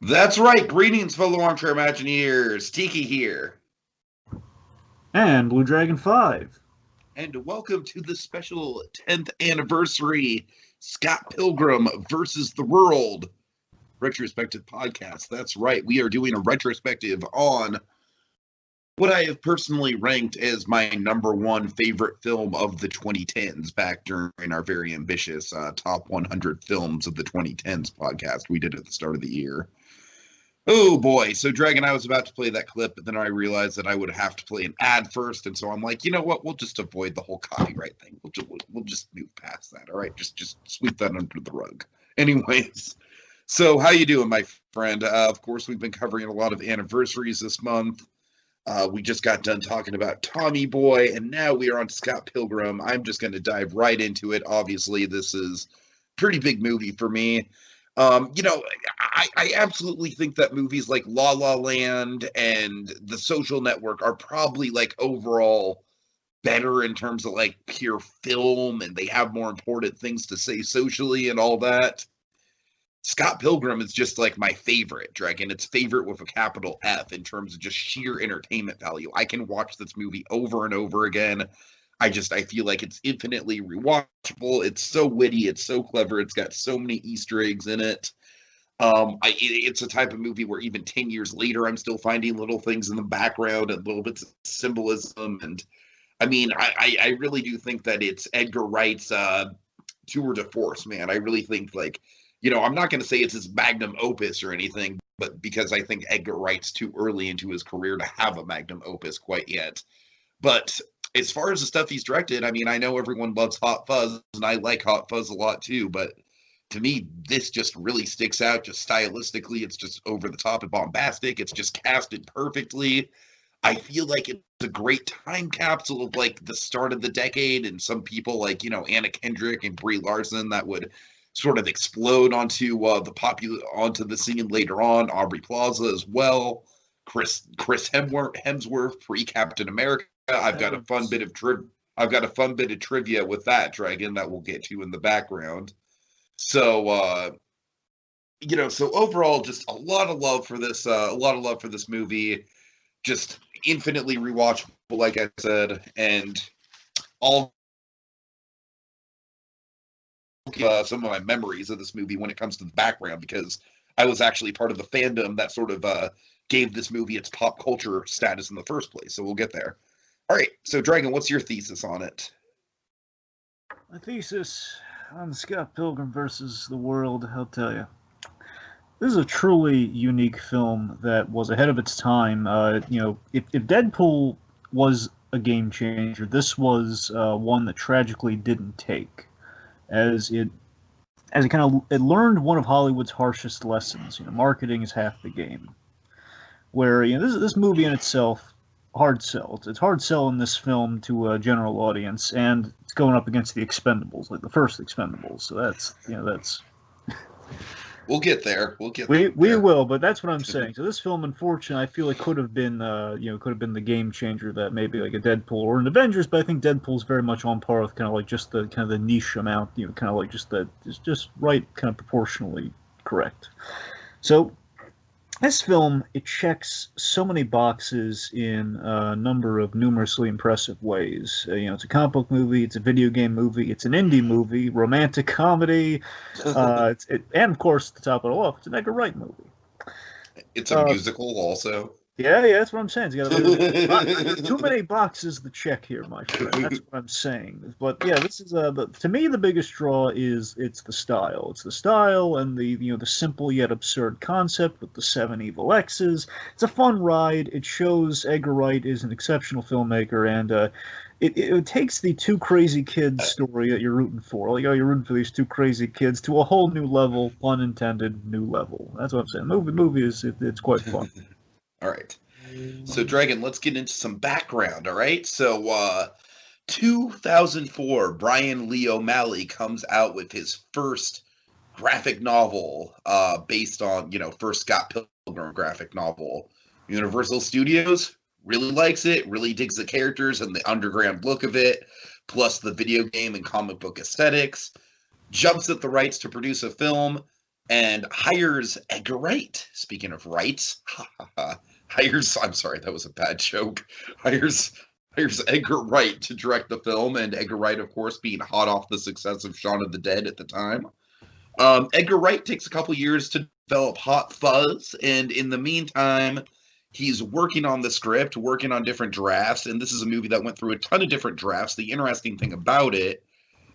That's right. Greetings, fellow armchair Imagineers. Tiki here. And Blue Dragon 5. And welcome to the special 10th anniversary Scott Pilgrim versus the World retrospective podcast. That's right. We are doing a retrospective on what I have personally ranked as my number one favorite film of the 2010s back during our very ambitious top 100 films of the 2010s podcast we did at the start of the year. Oh boy. So Dragon, I was about to play that clip, but then I realized that I would have to play an ad first. And so I'm like, you know what? We'll just avoid the whole copyright thing. We'll just move past that. All right. Just sweep that under the rug. Anyways, so how you doing, my friend? Of course, we've been covering a lot of anniversaries this month. We just got done talking about Tommy Boy, and now we are on Scott Pilgrim. I'm just going to dive right into it. Obviously, this is a pretty big movie for me. I absolutely think that movies like La La Land and The Social Network are probably like overall better in terms of like pure film, and they have more important things to say socially and all that. Scott Pilgrim is just like my favorite, Dragon. It's favorite with a capital F in terms of just sheer entertainment value. I can watch this movie over and over again. I feel like it's infinitely rewatchable. It's so witty, it's so clever, it's got so many Easter eggs in it. It's a type of movie where even 10 years later, I'm still finding little things in the background and little bits of symbolism. And I mean, I really do think that it's Edgar Wright's tour de force, man. I really think I'm not going to say it's his magnum opus or anything, but because I think Edgar Wright's too early into his career to have a magnum opus quite yet. But as far as the stuff he's directed, I mean, I know everyone loves Hot Fuzz, and I like Hot Fuzz a lot too, but to me, this just really sticks out just stylistically. It's just over the top and bombastic. It's just casted perfectly. I feel like it's a great time capsule of like the start of the decade, and some people like Anna Kendrick and Brie Larson that would sort of explode onto the scene later on. Aubrey Plaza as well. Chris Hemsworth pre Captain America. Evans. I've got a fun bit of trivia with that, Dragon, that we'll get to in the background. So so overall, just a lot of love for this movie. Just infinitely rewatchable, like I said, and all some of my memories of this movie when it comes to the background, because I was actually part of the fandom that sort of gave this movie its pop culture status in the first place. So we'll get there. All right, so Dragon, what's your thesis on it? My thesis on Scott Pilgrim versus the World, I'll tell you. This is a truly unique film that was ahead of its time. If Deadpool was a game changer, this was one that tragically didn't take, as it learned one of Hollywood's harshest lessons. Marketing is half the game. Where this movie in itself, hard sell. It's hard selling this film to a general audience, and it's going up against the Expendables, like the first Expendables. So that's We'll get there. We'll get we there. will, but that's what I'm saying. So this film, unfortunately, I feel it could have been could have been the game changer that maybe like a Deadpool or an Avengers, but I think Deadpool's very much on par with kind of like just the kind of the niche amount, kind of like just right, kind of proportionally correct. So this film, it checks so many boxes in a number of numerously impressive ways. It's a comic book movie, it's a video game movie, it's an indie movie, romantic comedy, and of course, to top it all off, it's an Edgar Wright movie. It's a Uh, musical, also. yeah, that's what I'm saying. There's too many boxes to check here, my friend. That's what I'm saying. But yeah, this is to me the biggest draw is it's the style. It's the style and the simple yet absurd concept with the seven evil X's. It's a fun ride. It shows Edgar Wright is an exceptional filmmaker, and it takes the two crazy kids story that you're rooting for. Like, oh, you're rooting for these two crazy kids to a whole new level, pun intended, new level. That's what I'm saying. Movie it's quite fun. All right. So, Dragon, let's get into some background. All right. So, 2004, Brian Lee O'Malley comes out with his first graphic novel, based on, first Scott Pilgrim graphic novel. Universal Studios really likes it, really digs the characters and the underground look of it, plus the video game and comic book aesthetics. Jumps at the rights to produce a film. and hires Edgar Wright. Speaking of rights, hires. I'm sorry, that was a bad joke. Hires Edgar Wright to direct the film, and Edgar Wright, of course, being hot off the success of Shaun of the Dead at the time. Edgar Wright takes a couple years to develop Hot Fuzz, and in the meantime, he's working on the script, working on different drafts, and this is a movie that went through a ton of different drafts. The interesting thing about it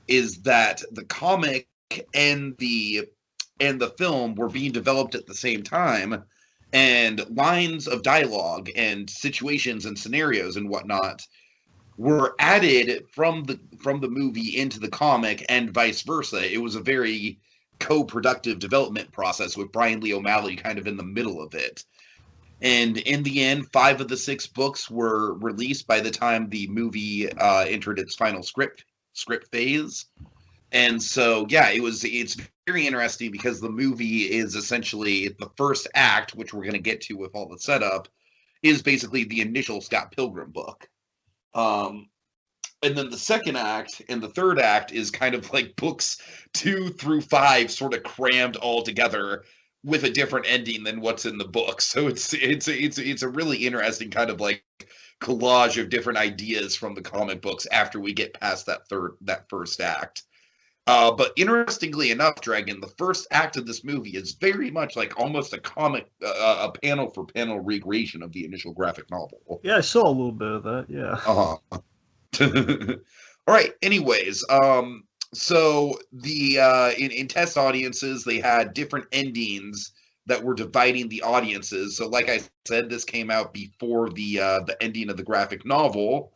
is that the comic and the film were being developed at the same time, and lines of dialogue and situations and scenarios and whatnot were added from the movie into the comic and vice versa. It was a very co-productive development process with Brian Lee O'Malley kind of in the middle of it. And in the end, 5 of the 6 books were released by the time the movie entered its final script phase. And so, yeah, it's very interesting because the movie is essentially the first act, which we're going to get to with all the setup, is basically the initial Scott Pilgrim book. And then the second act and the third act is kind of like books 2 through 5 sort of crammed all together with a different ending than what's in the book. So it's a really interesting kind of like collage of different ideas from the comic books after we get past that first act. But interestingly enough, Dragon, the first act of this movie is very much like almost a comic, a panel for panel recreation of the initial graphic novel. Yeah, I saw a little bit of that. Yeah. All right. Anyways, so the in test audiences they had different endings that were dividing the audiences. So, like I said, this came out before the ending of the graphic novel,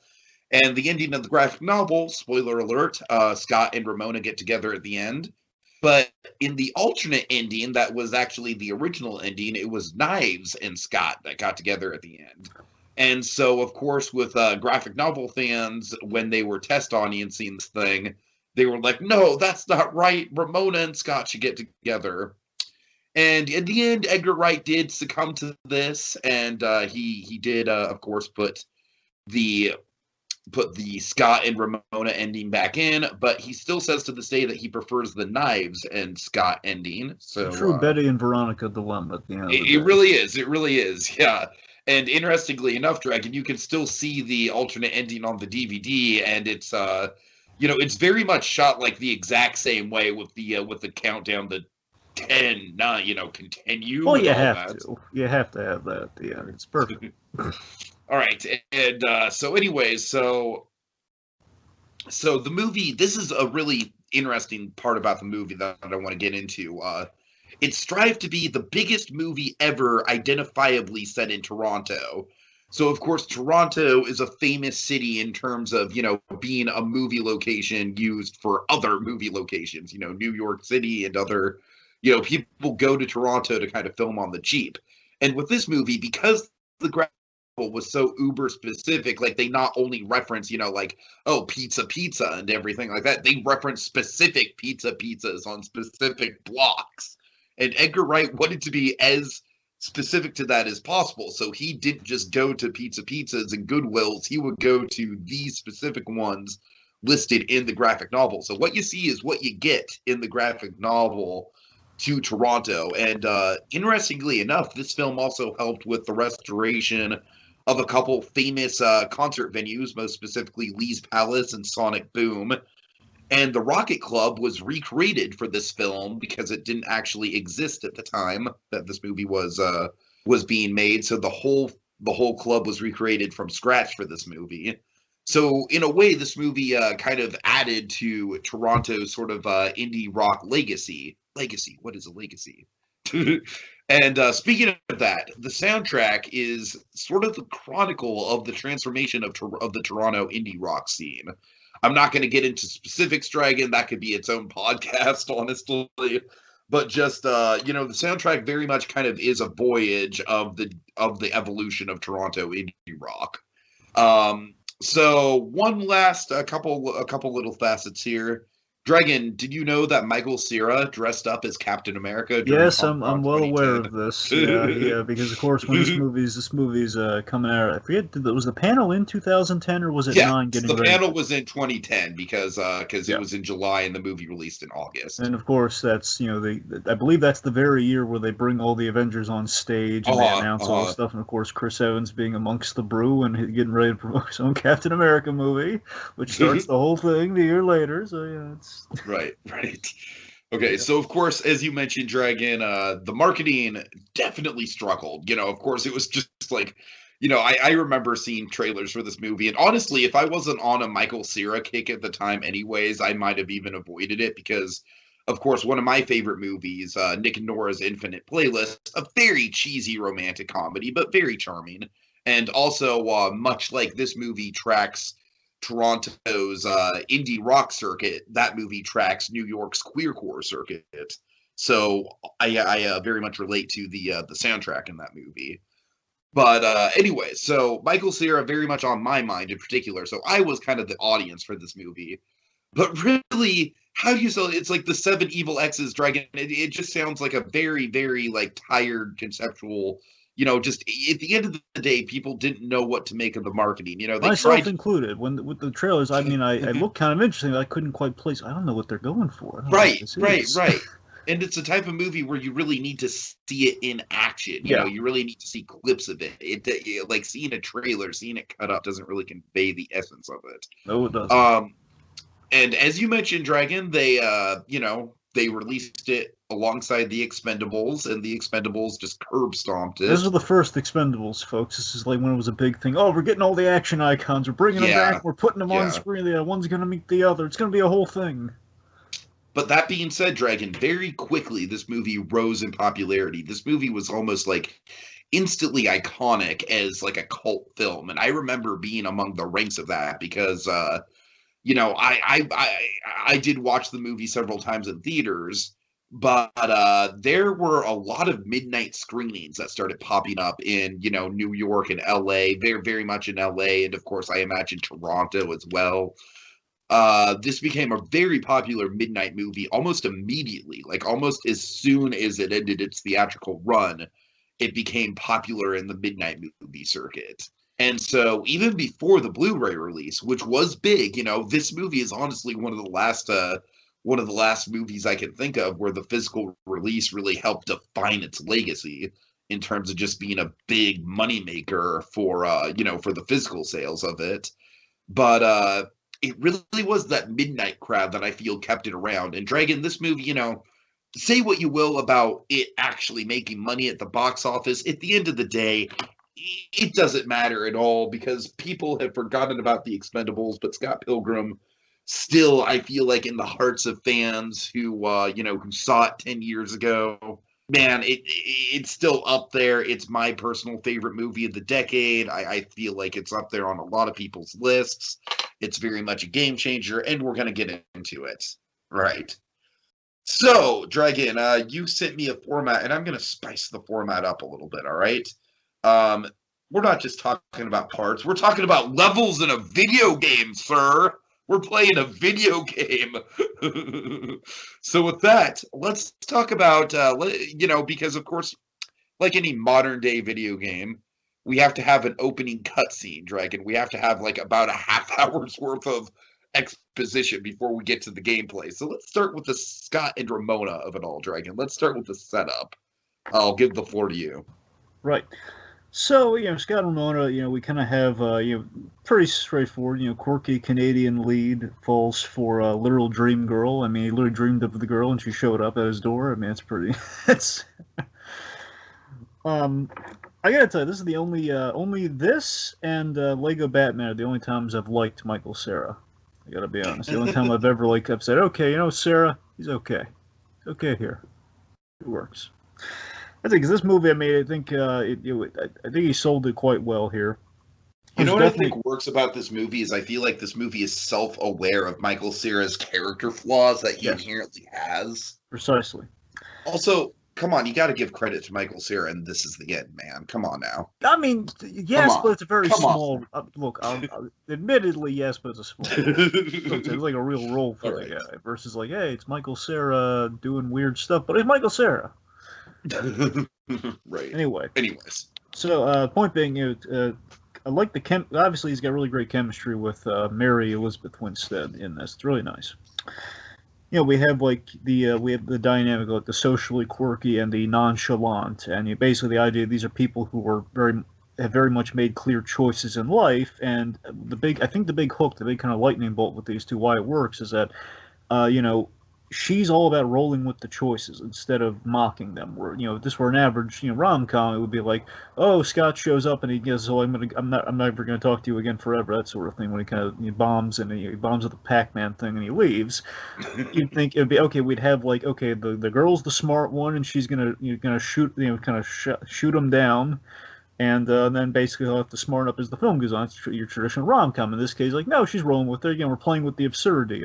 and the ending of the graphic novel, spoiler alert, Scott and Ramona get together at the end. But in the alternate ending, that was actually the original ending. It was Knives and Scott that got together at the end. And so, of course, with graphic novel fans, when they were test audiencing this thing, they were like, no, that's not right. Ramona and Scott should get together. And in the end, Edgar Wright did succumb to this, and he did, of course, put the Scott and Ramona ending back in, but he still says to this day that he prefers the Knives and Scott ending. So true Betty and Veronica dilemma at the end. It really is. It really is. Yeah. And interestingly enough, Dragon, you can still see the alternate ending on the DVD, and it's it's very much shot like the exact same way with the countdown, the 10, 9, continue. Well, you have to have that. Yeah, it's perfect. All right, and so anyways, so the movie. This is a really interesting part about the movie that I want to get into. It strived to be the biggest movie ever identifiably set in Toronto. So, of course, Toronto is a famous city in terms of, being a movie location used for other movie locations. New York City and other, people go to Toronto to kind of film on the cheap. And with this movie, because the graphic novel was so uber specific, like they not only reference, pizza and everything like that, they reference specific pizzas on specific blocks. And Edgar Wright wanted to be as specific to that as possible. So he didn't just go to pizzas and Goodwills. He would go to these specific ones listed in the graphic novel. So what you see is what you get in the graphic novel to Toronto. And interestingly enough, this film also helped with the restoration of a couple famous concert venues, most specifically Lee's Palace and Sonic Boom. And the Rocket Club was recreated for this film because it didn't actually exist at the time that this movie was being made. So the whole club was recreated from scratch for this movie. So in a way, this movie kind of added to Toronto's sort of indie rock legacy. Legacy. What is a legacy? And speaking of that, the soundtrack is sort of the chronicle of the transformation of the Toronto indie rock scene. I'm not going to get into specifics, Dragon. That could be its own podcast, honestly. But just the soundtrack very much kind of is a voyage of the evolution of Toronto indie rock. So one last a couple little facets here. Dragon, did you know that Michael Cera dressed up as Captain America during Yes, Comic Con I'm well aware 2010? of this. Yeah, because of course when this movie's coming out, I forget, was the panel in 2010 or was it Yes, 9 getting the ready? panel was in 2010 because it Yeah. was in July and the movie released in August. And of course, that's I believe that's the very year where they bring all the Avengers on stage and they Uh-huh, announce all the uh-huh. stuff. And of course, Chris Evans being amongst the brew and getting ready to promote his own Captain America movie, which starts the whole thing a year later. So yeah, it's Right, right. Okay, yeah. so of course, as you mentioned, Dragon, the marketing definitely struggled. Of course, it was just like, I remember seeing trailers for this movie, and honestly, if I wasn't on a Michael Cera kick at the time, anyways, I might have even avoided it because, of course, one of my favorite movies, Nick and Nora's Infinite Playlist, a very cheesy romantic comedy, but very charming, and also much like this movie tracks Toronto's indie rock circuit, that movie tracks New York's queercore circuit. So I very much relate to the soundtrack in that movie. But anyway, so Michael Cera very much on my mind in particular. So I was kind of the audience for this movie. But really, how do you sell it? It's like the Seven Evil X's Dragon. It just sounds like a very, very like tired conceptual. Just at the end of the day, people didn't know what to make of the marketing. They Myself tried. included. With the trailers, I mean, I looked kind of interesting. But I couldn't quite place. I don't know what they're going for. I don't know what Right, this right, is. right. And it's a type of movie where you really need to see it in action. Yeah. You really need to see clips of it. Like seeing a trailer, seeing it cut up doesn't really convey the essence of it. No, it doesn't. And as you mentioned, Dragon, they released it alongside the Expendables, and the Expendables just curb stomped This it. is the first Expendables, folks. This is like when it was a big thing. Oh, we're getting all the action icons. We're bringing them Yeah, back. We're putting them on yeah. screen. Yeah, one's gonna meet the other. It's gonna be a whole thing. But that being said, Dragon, very quickly this movie rose in popularity. This movie was almost like instantly iconic as like a cult film, and I remember being among the ranks of that because I did watch the movie several times in theaters, but there were a lot of midnight screenings that started popping up in New York and L.A. Very very much in L.A. and of course I imagine Toronto as well. This became a very popular midnight movie almost immediately, like almost as soon as it ended its theatrical run, it became popular in the midnight movie circuit. And so even before the Blu-ray release, which was big, this movie is honestly one of the last movies I can think of where the physical release really helped define its legacy in terms of just being a big moneymaker for the physical sales of it. But it really was that midnight crowd that I feel kept it around. And Dragon, this movie, say what you will about it actually making money at the box office. At the end of the day, it doesn't matter at all because people have forgotten about the Expendables, but Scott Pilgrim still, I feel like, in the hearts of fans who saw it 10 years ago, man, it's still up there. It's my personal favorite movie of the decade. I feel like it's up there on a lot of people's lists. It's very much a game changer, and we're going to get into it. Right. So, Dragon, you sent me a format, and I'm going to spice the format up a little bit, all right? We're not just talking about parts. We're talking about levels in a video game, sir. We're playing a video game. So with that, let's talk about, because of course, like any modern day video game, we have to have an opening cutscene, Dragon. We have to have like about a half hour's worth of exposition before we get to the gameplay. So let's start with the Scott and Ramona of it all, Dragon. Let's start with the setup. I'll give the floor to you. Right. So, Scott and Ramona, we kind of have, pretty straightforward, quirky Canadian lead falls for a literal dream girl. I mean, he literally dreamed of the girl and she showed up at his door. I mean, it's pretty, it's, I gotta tell you, this is the only this and Lego Batman are the only times I've liked Michael Cera. I gotta be honest. The only time I've ever I've said, okay, Cera, he's okay. Okay here. It works. I think this movie, I mean, I think I think he sold it quite well here. You know what I think works about this movie is I feel like this movie is self-aware of Michael Cera's character flaws that he inherently has. Precisely. Also, come on, you got to give credit to Michael Cera, and this is the end, man. Come on now. I mean, yes, but it's a very Come on. small. Look, admittedly, yes, but it's a small. It's like a real role for the guy versus like, hey, it's Michael Cera doing weird stuff, but it's Michael Cera. Right. Anyways, so point being, I like the chem. Obviously, he's got really great chemistry with Mary Elizabeth Winstead in this. It's really nice. We have like we have the dynamic, like the socially quirky and the nonchalant, and basically the idea these are people who are have very much made clear choices in life. And I think the big hook, the big kind of lightning bolt with these two, why it works is that, she's all about rolling with the choices instead of mocking them. Where if this were an average rom-com, it would be like, oh, Scott shows up and he goes, oh, I'm never gonna talk to you again forever, that sort of thing. When he kind of bombs and he bombs with the Pac-Man thing and he leaves, you'd think it would be okay. We'd have like, okay, the girl's the smart one and she's gonna shoot shoot him down. And then basically he'll have to smarten up as the film goes on. It's your traditional rom-com. In this case, like, no, she's rolling with it. We're playing with the absurdity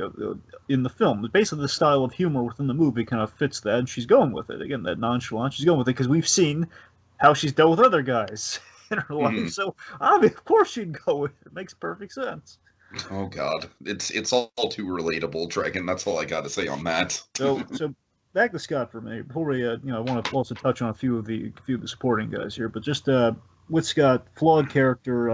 in the film. Basically, the style of humor within the movie kind of fits that, and she's going with it. Again, that nonchalant, she's going with it because we've seen how she's dealt with other guys in her life. So, of course she'd go with it. It makes perfect sense. Oh, God. It's all too relatable, Dragon. That's all I got to say on that. So back to Scott for a minute. Before we, I want to also touch on a few of the supporting guys here, but just with Scott, flawed character.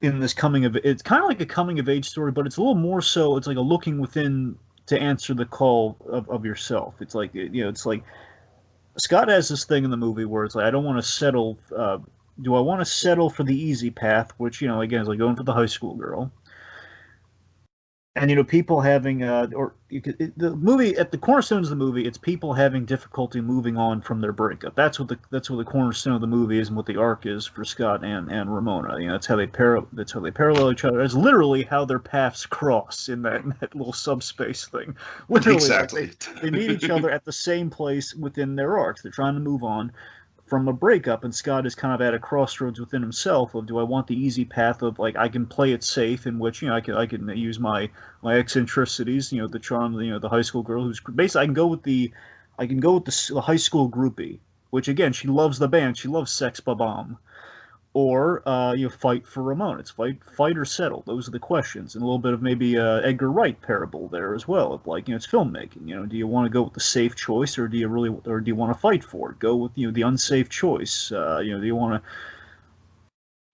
In this it's kind of like a coming of age story, but it's a little more so. It's like a looking within to answer the call of yourself. It's like it's like Scott has this thing in the movie where it's like, I don't want to settle. Do I want to settle for the easy path, which again is like going for the high school girl? And people having the movie at the cornerstones of the movie, it's people having difficulty moving on from their breakup. That's what the cornerstone of the movie is, and what the arc is for Scott and Ramona. That's how they parallel each other. That's literally how their paths cross in that little subspace thing. Literally, exactly. Like they meet each other at the same place within their arcs. They're trying to move on from a breakup, and Scott is kind of at a crossroads within himself of, do I want the easy path of like I can play it safe, in which I can use my eccentricities, the charm, the high school girl who's basically, I can go with the high school groupie, which again, she loves the band, she loves Sex Bomb, or fight for Ramon. It's fight or settle. Those are the questions, and a little bit of maybe Edgar Wright parable there as well. Of like, it's filmmaking. Do you want to go with the safe choice, or do you want to fight for it? Go with the unsafe choice. Do you want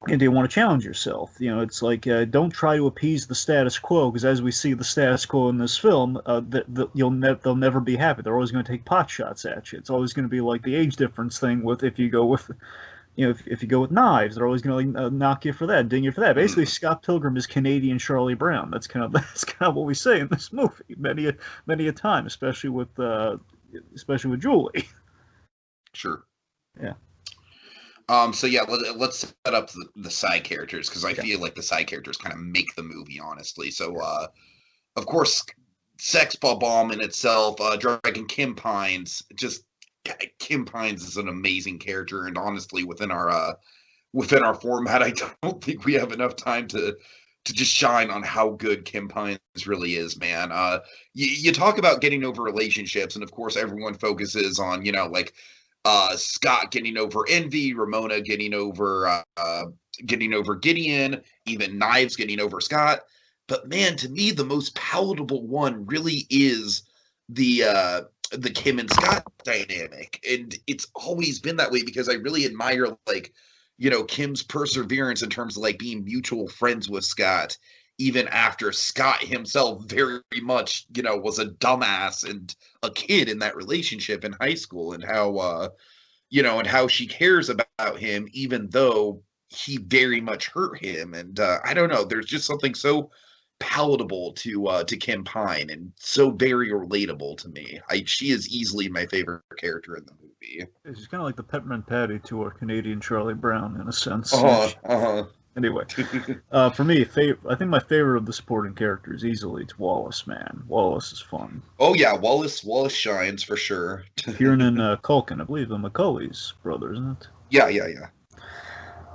to challenge yourself? It's like, don't try to appease the status quo, because as we see the status quo in this film, they'll never be happy. They're always going to take pot shots at you. It's always going to be like the age difference thing with if you go with. If you go with knives, they're always going to knock you for that, ding you for that. Basically, Scott Pilgrim is Canadian Charlie Brown. That's kind of what we say in this movie many a time, especially with Julie. Sure. Yeah. So yeah, let's set up the side characters, because I feel like the side characters kind of make the movie, honestly. So, of course, Sex Bomb in itself, Dragon Kim Pines, Kim Pines is an amazing character, and honestly, within our format, I don't think we have enough time to just shine on how good Kim Pines really is, man. You talk about getting over relationships, and of course, everyone focuses on Scott getting over envy, Ramona getting over Gideon, even Knives getting over Scott. But man, to me, the most palatable one really is the Kim and Scott dynamic, and it's always been that way, because I really admire Kim's perseverance in terms of being mutual friends with Scott, even after Scott himself very much was a dumbass and a kid in that relationship in high school, and how and how she cares about him even though he very much hurt him. And I don't know, there's just something so palatable to Kim Pine, and so very relatable to me. She is easily my favorite character in the movie. She's kind of like the Peppermint Patty to our Canadian Charlie Brown in a sense. Anyway, for me, I think my favorite of the supporting characters easily, it's Wallace. Man, Wallace is fun. Oh yeah, Wallace shines for sure. Kieran and Culkin, I believe the Macaulay's brother, isn't it? Yeah.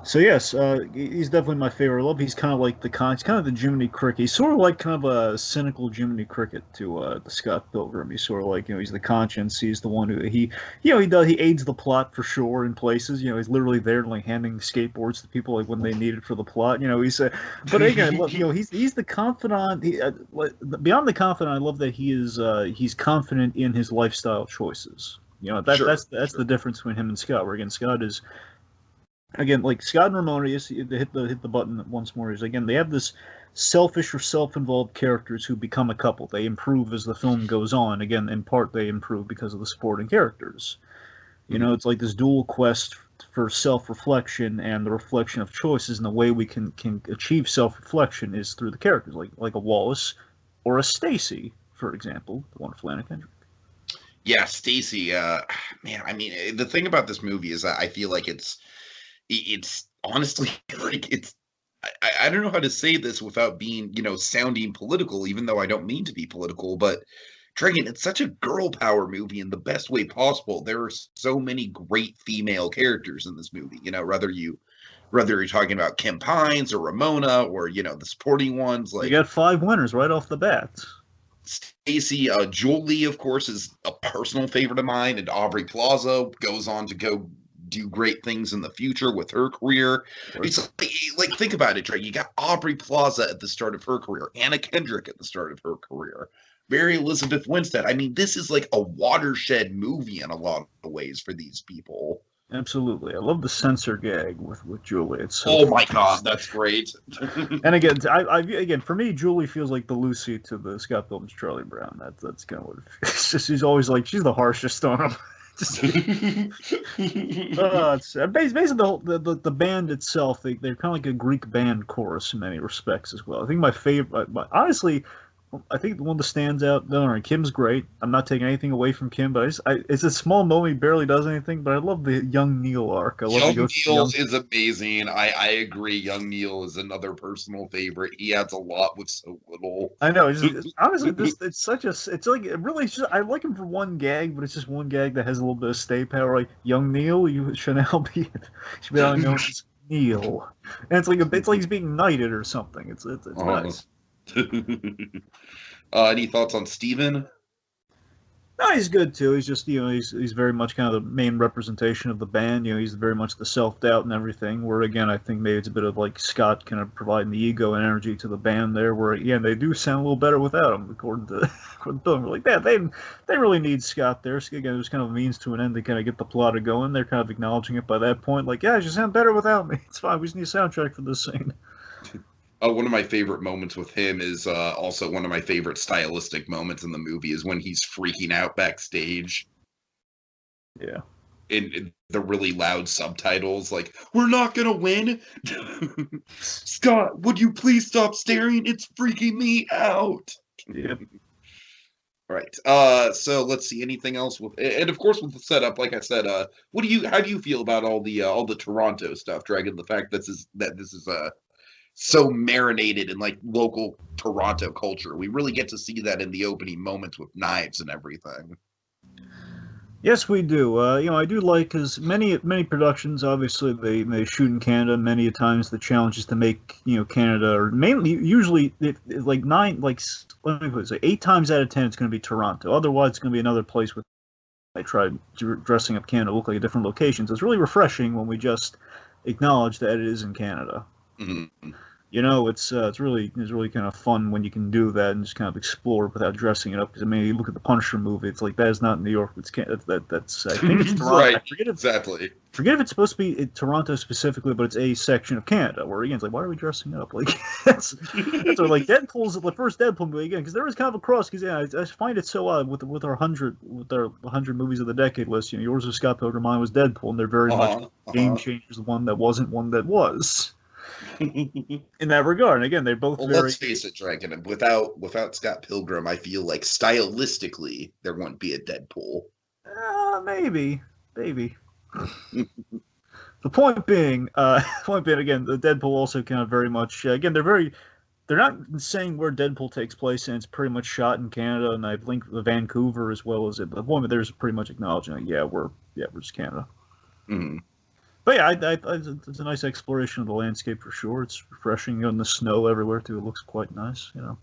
So yes, he's definitely my favorite. I love he's kind of like he's kind of the Jiminy Cricket. He's sort of like kind of a cynical Jiminy Cricket to the Scott Pilgrim. He's sort of like he's the conscience. He's the one who he aids the plot for sure in places. He's literally there like handing skateboards to people like when they need it for the plot. But again, he's the confidant. Beyond the confidant, I love that he's confident in his lifestyle choices. Sure, That's the sure. difference between him and Scott. Where again, Scott is again, like Scott and Ramona, yes, hit the button once more. Is again they have this selfish or self-involved characters who become a couple. They improve as the film goes on. Again, in part they improve because of the supporting characters. Mhm. It's like this dual quest for self-reflection and the reflection of choices, and the way we can achieve self-reflection is through the characters, like a Wallace or a Stacy, for example, the wonderful Anna Kendrick. Yeah, Stacy. Man, I mean, the thing about this movie is that I feel like it's honestly like I don't know how to say this without being, sounding political, even though I don't mean to be political, but Dragon, it's such a girl power movie in the best way possible. There are so many great female characters in this movie, whether you're talking about Kim Pines or Ramona or, the supporting ones You like got 5 winners right off the bat. Stacy, Julie, of course, is a personal favorite of mine, and Aubrey Plaza goes on to go do great things in the future with her career. It's like think about it, Trey. You got Aubrey Plaza at the start of her career, Anna Kendrick at the start of her career, Mary Elizabeth Winstead. I mean, this is like a watershed movie in a lot of ways for these people. Absolutely, I love the censor gag with Julie. It's so Oh my funny. god, that's great. And again, again for me, Julie feels like the Lucy to the Scott Pilgrim's Charlie Brown. That's kind of what it feels. It's just she's always like she's the harshest on him. Just, it's basically the band itself. They're kind of like a Greek band chorus in many respects as well. I think my favorite, honestly, I think the one that stands out. No, Kim's great. I'm not taking anything away from Kim, but it's a small moment. He barely does anything, but I love the young Neil arc. I love he Young goes to the Neil young. is amazing. I agree. Young Neil is another personal favorite. He adds a lot with so little. I know. Honestly, this it's such a. It's like it really. It's just, I like him for one gag, but it's just one gag that has a little bit of stay power. Like young Neil, you should now be should be known as Neil, and it's like he's being knighted or something. It's uh, nice. any thoughts on Steven? No, he's good too. He's just he's very much kind of the main representation of the band. He's very much the self doubt and everything. Where again, I think maybe it's a bit of like Scott kind of providing the ego and energy to the band there. Where again, they do sound a little better without him, according to Bill. We're like that. They really need Scott there. So again, it was kind of a means to an end to kind of get the plot going. They're kind of acknowledging it by that point. Like, yeah, you sound better without me. It's fine. We just need a soundtrack for this scene. One of my favorite moments with him is also one of my favorite stylistic moments in the movie is when he's freaking out backstage Yeah. in the really loud subtitles, like, "We're not gonna win." Scott, would you please stop staring? It's freaking me out. Yeah. Right. So let's see. Anything else with, and of course with the setup, like I said, how do you feel about all the Toronto stuff, Dragon? The fact that this is so marinated in like local Toronto culture. We really get to see that in the opening moments with knives and everything. Yes, we do. I do like because many productions, obviously, they shoot in Canada. Many a times, the challenge is to make Canada, or mainly usually like let me put it, say 8 times out of 10, it's going to be Toronto. Otherwise, it's going to be another place with they tried dressing up Canada, look like a different location. So it's really refreshing when we just acknowledge that it is in Canada. Mm-hmm. It's really kind of fun when you can do that and just kind of explore without dressing it up. Because I mean, you look at the Punisher movie, it's like that is not New York. That's I think it's Toronto. Right. I Exactly. forget if it's supposed to be in Toronto specifically, but it's a section of Canada where again it's like, why are we dressing up? Like that's what, like Deadpool's the first Deadpool movie again because there is kind of a cross. Because yeah, I find it so odd with our 100 movies of the decade list. Yours was Scott Pilgrim, mine was Deadpool, and they're very much game changers. The one that wasn't one that was. In that regard. And again, they're both Well, very. let's face it, Dragon. Without Scott Pilgrim, I feel like stylistically there wouldn't be a Deadpool. Maybe. The point being, again, the Deadpool also kind of very much. Again, they're not saying where Deadpool takes place, and it's pretty much shot in Canada, and I've linked the Vancouver as well as it. The point there's pretty much acknowledging, like, we're just Canada. Mm-hmm. But yeah, it's a nice exploration of the landscape for sure. It's refreshing, in the snow everywhere too. It looks quite nice, you know.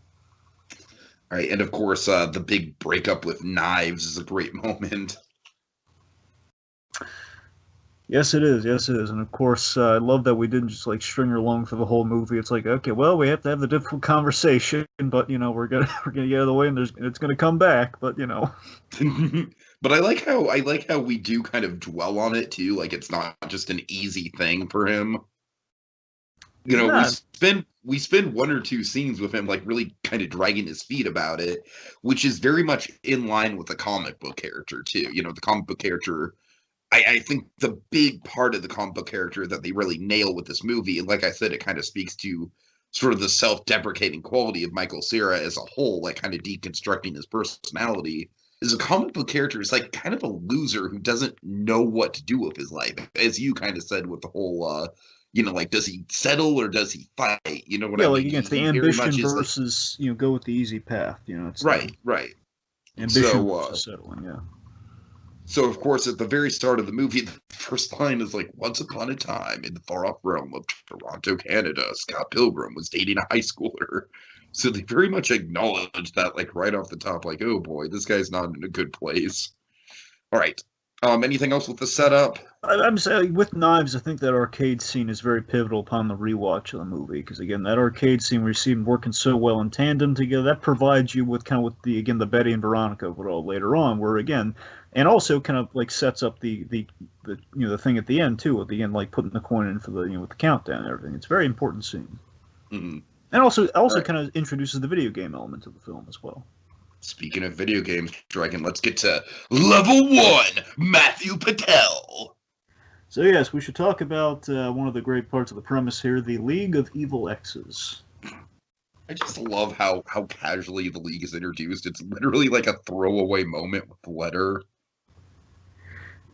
Right, and of course, the big breakup with Knives is a great moment. Yes, it is. Yes, it is. And of course, I love that we didn't just like string her along for the whole movie. It's like, okay, well, we have to have the difficult conversation, but we're gonna we're gonna get out of the way, and it's gonna come back. But But I like how we do kind of dwell on it too. Like it's not just an easy thing for him. it's not. We spend one or two scenes with him like really kind of dragging his feet about it, which is very much in line with the comic book character too. The comic book character. I think the big part of the comic book character that they really nail with this movie, and like I said, it kind of speaks to sort of the self-deprecating quality of Michael Cera as a whole, like kind of deconstructing his personality, is a comic book character is like kind of a loser who doesn't know what to do with his life. As you kind of said with the whole like does he settle or does he fight? You know what Yeah, I like mean? again, it's the He very much ambition is like versus go with the easy path. It's right, right. ambition So versus settling. Yeah. So, of course, at the very start of the movie, the first line is like, "Once upon a time in the far-off realm of Toronto, Canada, Scott Pilgrim was dating a high schooler." So they very much acknowledge that, like, right off the top, like, "Oh boy, this guy's not in a good place." All right. Anything else with the setup? I'm saying with Knives, I think that arcade scene is very pivotal upon the rewatch of the movie because again, that arcade scene where you see them working so well in tandem together, that provides you with kind of with the Betty and Veronica of it all later on, where again, and also kind of like sets up the thing at the end too, at the end like putting the coin in for the with the countdown and everything. It's a very important scene, Mm-hmm. and also Right. kind of introduces the video game element of the film as well. Speaking of video games, Dragon, let's get to level 1, Matthew Patel. So yes, we should talk about one of the great parts of the premise here: the League of Evil Exes. I just love how casually the league is introduced. It's literally like a throwaway moment with the letter.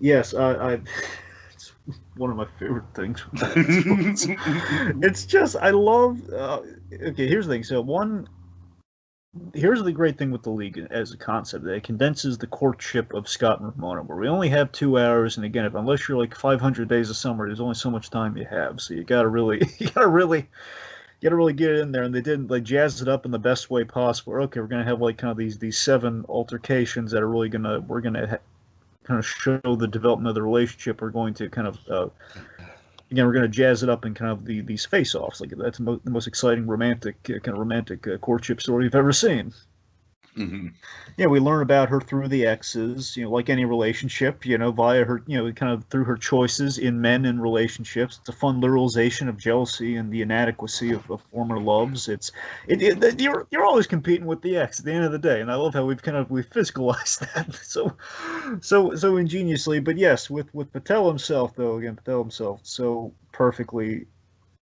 Yes, it's one of my favorite things. It's just I love. Okay, here's the thing. Here's the great thing with the league as a concept. It condenses the courtship of Scott and Ramona, where we only have 2 hours, and again, unless you're like 500 days of summer, there's only so much time you have. So you gotta really, you gotta really get it in there. And they didn't like jazz it up in the best way possible. Okay, we're gonna have like kind of these 7 altercations that are really we're gonna kind of show the development of the relationship. We're going to kind of again, we're going to jazz it up in kind of these face-offs. Like that's the most exciting romantic kind of romantic courtship story you've ever seen. Mm-hmm. Yeah, we learn about her through the exes, like any relationship, via her, kind of through her choices in men and relationships. It's a fun literalization of jealousy and the inadequacy of former loves. You're always competing with the ex at the end of the day, and I love how we've physicalized that so ingeniously. But yes, with Patel himself, though, again, Patel himself so perfectly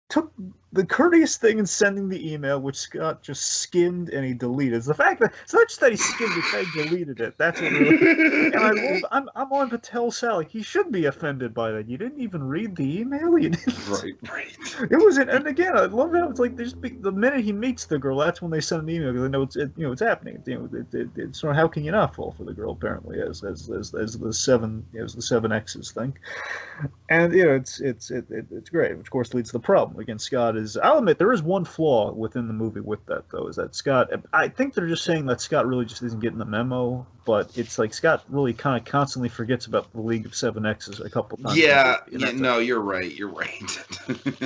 took the courteous thing in sending the email, which Scott just skimmed and he deleted. It's the fact that it's not just that he skimmed it, that he deleted it. That's what really. And I love. I'm on Patel's side. Like, he should be offended by that. You didn't even read the email. You didn't. Right, right. It was it. And again, I love how it's like the minute he meets the girl, that's when they send the email because they know it's happening. So how can you not fall for the girl? Apparently, as the seven X's think. And it's great. Which of course leads to the problem. Again, Scott is. I'll admit there is one flaw within the movie with that though. Is that Scott? I think they're just saying that Scott really just isn't getting the memo. But it's like Scott really kind of constantly forgets about the League of Seven X's a couple times. Yeah, no, you're right. You're right.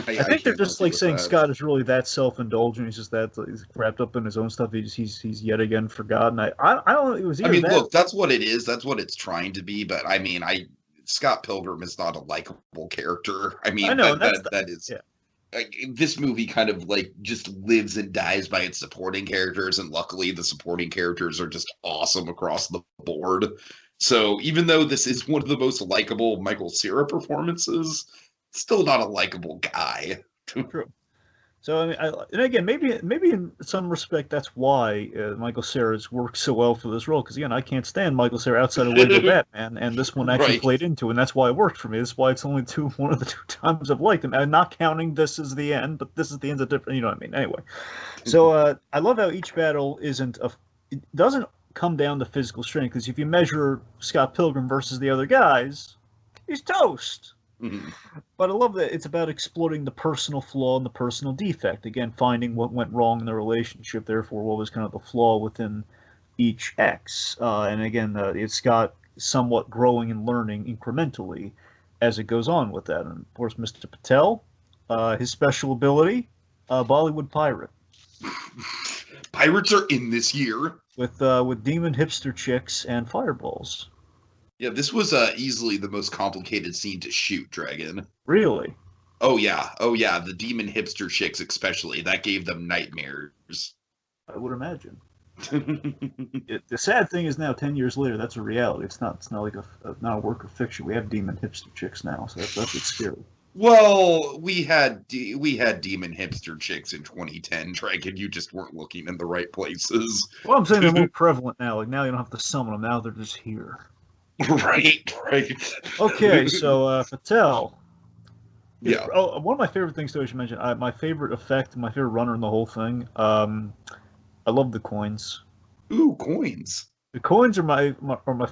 I think they're just like saying Scott is really that self-indulgent. He's just that he's wrapped up in his own stuff. He's yet again forgotten. I don't know. It was. I mean, look, that's what it is. That's what it's trying to be. But I mean, Scott Pilgrim is not a likable character. I mean, I know that is. Yeah. Like, this movie kind of like just lives and dies by its supporting characters, and luckily the supporting characters are just awesome across the board. So even though this is one of the most likable Michael Cera performances, still not a likable guy. True. So I mean, and again, maybe in some respect that's why Michael Cera's worked so well for this role. Because again, I can't stand Michael Cera outside of Lego Batman, and this one actually played into, and that's why it worked for me. That's why it's only one of the 2 times I've liked him. I'm not counting this as the end, but this is the end's a different. You know what I mean? Anyway, so I love how each battle it doesn't come down to physical strength. Because if you measure Scott Pilgrim versus the other guys, he's toast. Mhm. But I love that it's about exploiting the personal flaw and the personal defect. Again, finding what went wrong in the relationship, therefore, what was kind of the flaw within each ex. And again, it's got somewhat growing and learning incrementally as it goes on with that. And of course, Mr. Patel, his special ability, Bollywood pirate. Pirates are in this year. With demon hipster chicks and fireballs. Yeah, this was easily the most complicated scene to shoot, Dragon. Really? Oh yeah, the demon hipster chicks especially. That gave them nightmares. I would imagine. The sad thing is now, 10 years later, that's a reality. It's not like not a work of fiction. We have demon hipster chicks now, so that's what's scary. Well, we had demon hipster chicks in 2010, Dragon. You just weren't looking in the right places. Well, I'm saying they're more prevalent now. Like now, you don't have to summon them. Now they're just here. Right. Okay, so Patel. Yeah. Oh, one of my favorite things, too, I should mention. My favorite effect, my favorite runner in the whole thing. I love the coins. Ooh, coins. The coins are my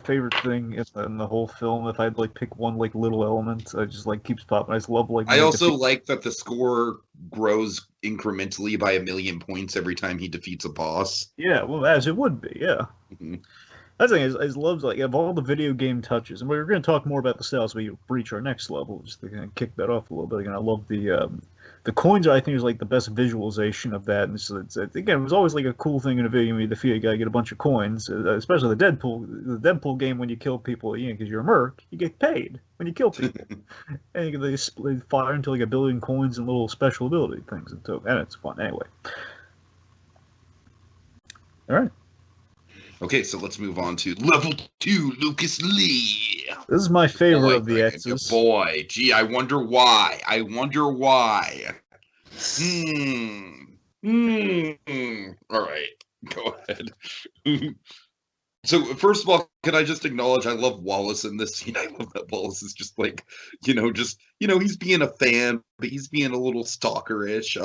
favorite thing in the whole film. If I had like pick one like little element, I just like keeps popping. I just love like. I also like that the score grows incrementally by 1,000,000 points every time he defeats a boss. Yeah, well, as it would be. Yeah. Mm-hmm. That thing is loves like of all the video game touches, and we're going to talk more about the styles as we reach our next level. Just to kind of kick that off a little bit. Again, I love the coins. I think is like the best visualization of that. And it's again, it was always like a cool thing in a video game. You defeat a guy, get a bunch of coins. Especially the Deadpool game when you kill people, because you're a merc, you get paid when you kill people, and they fire into like 1,000,000,000 coins and little special ability things, and it's fun anyway. All right. Okay, so let's move on to level 2, Lucas Lee. This is my favorite of the X's. Boy, gee, I wonder why. All right, go ahead. So, first of all, can I just acknowledge I love Wallace in this scene? I love that Wallace is just like, he's being a fan, but he's being a little stalkerish.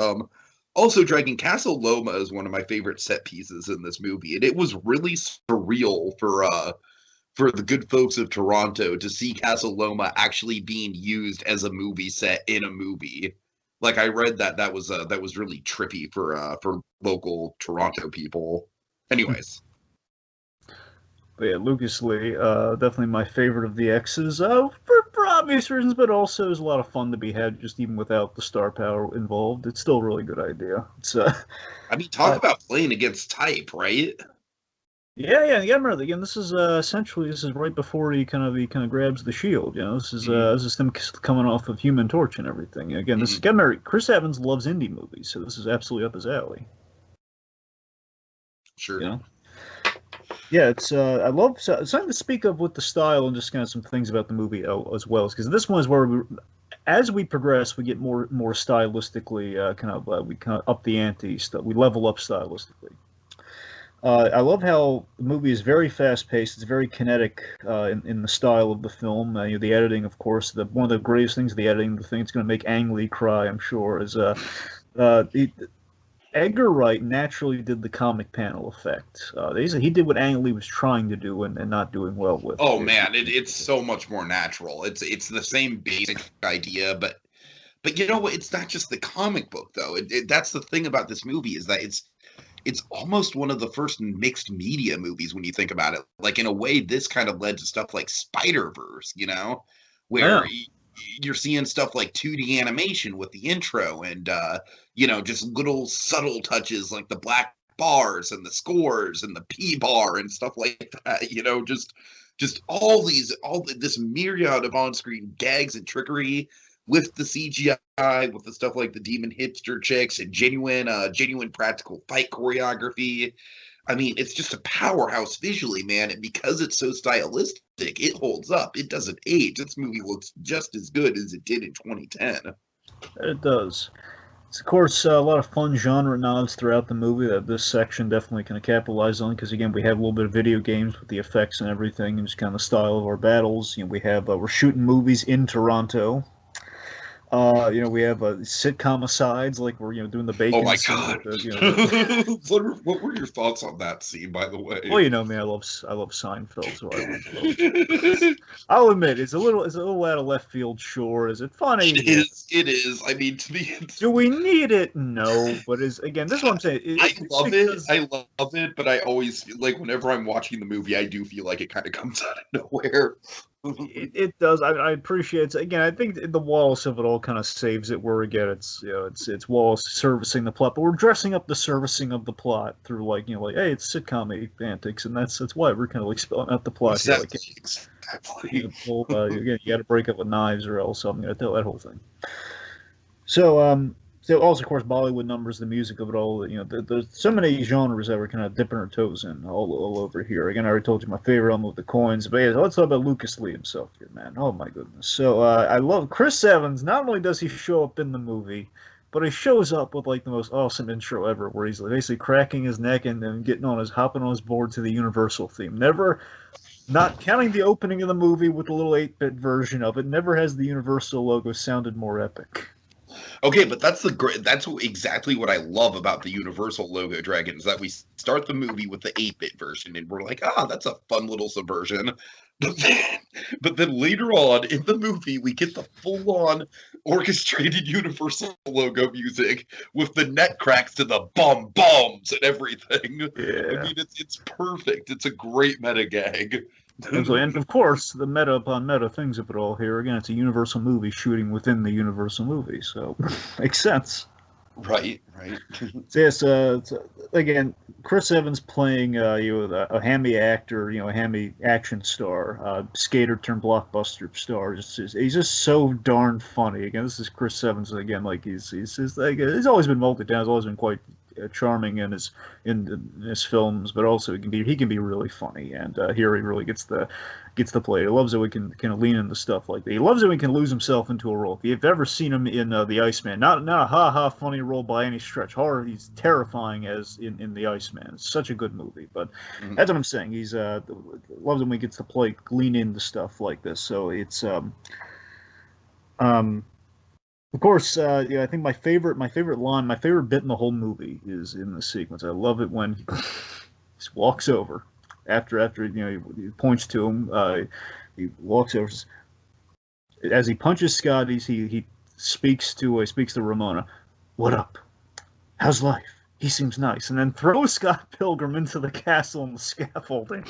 Also, Dragon Castle Loma is one of my favorite set pieces in this movie, and it was really surreal for the good folks of Toronto to see Castle Loma actually being used as a movie set in a movie. Like I read that was really trippy for local Toronto people. Anyways. But yeah, Lucas Lee, definitely my favorite of the X's, for obvious reasons, but also there's a lot of fun to be had just even without the star power involved. It's still a really good idea. It's I mean, talk about playing against type, right? Yeah. Remember again. This is right before he kind of grabs the shield. This is him coming off of Human Torch and everything. Again, this is Chris Evans loves indie movies, so this is absolutely up his alley. Sure. Yeah, it's I love something to speak of with the style and just kind of some things about the movie as well, because this one is where as we progress, we get more stylistically we kind of up the ante stuff. We level up stylistically. I love how the movie is very fast paced. It's very kinetic in the style of the film. The editing, of course, one of the greatest things of the editing, the thing that's going to make Ang Lee cry, I'm sure, is Edgar Wright naturally did the comic panel effect. He did what Ang Lee was trying to do and not doing well with. Oh man, it's so much more natural. It's the same basic idea, but you know what? It's not just the comic book though. That's the thing about this movie is that it's almost one of the first mixed media movies when you think about it. Like in a way, this kind of led to stuff like Spider-Verse, where. Yeah. You're seeing stuff like 2D animation with the intro and, just little subtle touches like the black bars and the scores and the P bar and stuff like that, just all this myriad of on-screen gags and trickery with the CGI, with the stuff like the demon hipster chicks and genuine practical fight choreography. I mean, it's just a powerhouse visually, man, and because it's so stylistic, it holds up. It doesn't age. This movie looks just as good as it did in 2010. It does. It's, of course, a lot of fun genre nods throughout the movie that this section definitely kind of capitalized on, because, again, we have a little bit of video games with the effects and everything, and just kind of the style of our battles. We're shooting movies in Toronto. We have sitcom asides, like we're doing the Oh bacon my scene god! with the. What were your thoughts on that scene, by the Well, way? you know me, I love Seinfeld, so I'll admit it's a little out of left field. Sure, is it funny? It Yeah. is. It is. I mean, to me, Do we need it? No, but this is what I'm saying. I It's love it. because I love it, but I always feel like whenever I'm watching the movie, I do feel like it kind of comes out of nowhere. it does. I appreciate it. Again, I think the Wallace of it all kind of saves it. Where again, it's Wallace servicing the plot, but we're dressing up the servicing of the plot through like hey, it's sitcom antics, and that's why we're kind of like spelling out the plot here. Like Exactly. again, you got to break up with knives, or else I'm going to tell that whole thing. So also, of course, Bollywood numbers, the music of it all. There's so many genres that we're kind of dipping our toes in all over here. Again, I already told you my favorite album with the coins, but yeah, let's talk about Lucas Lee himself here, man. Oh my goodness. So I love Chris Evans. Not only does he show up in the movie, but he shows up with like the most awesome intro ever, where he's like, basically cracking his neck and then hopping on his board to the Universal theme. Never. Not counting the opening of the movie with the little 8-bit version of it, never has the Universal logo sounded more epic. Okay, but that's exactly what I love about the Universal logo dragon is that we start the movie with the 8-bit version and we're like, that's a fun little subversion. But then, but then later on in the movie, we get the full-on orchestrated Universal logo music with the neck cracks and the bombs and everything. I Yeah. mean, it's perfect. It's a great meta gag. And of course, the meta upon meta things of it all here. Again, it's a Universal movie shooting within the Universal movie, so makes sense. Right. So yes, again, Chris Evans playing a hammy actor, a hammy action star, skater turned blockbuster star. He's just so darn funny. Again, this is Chris Evans again. Like he's always been melted down. He's always been quite charming in his films, but also he can be really funny. And here he really gets the play. He loves it. We can kind of lean into stuff like that. He loves it. We can lose himself into a role. If you've ever seen him in The Iceman, not a ha ha funny role by any stretch. Horror. He's terrifying as in The Iceman. It's such a good movie. But that's what I'm saying. He's loves it when he gets to play lean into stuff like this. So it's of course, I think my favorite line, my favorite bit in the whole movie is in the sequence. I love it when he just walks over after he points to him. He walks over as he punches Scott. He speaks to Ramona. What up? How's life? He seems nice, and then throws Scott Pilgrim into the castle on the scaffolding.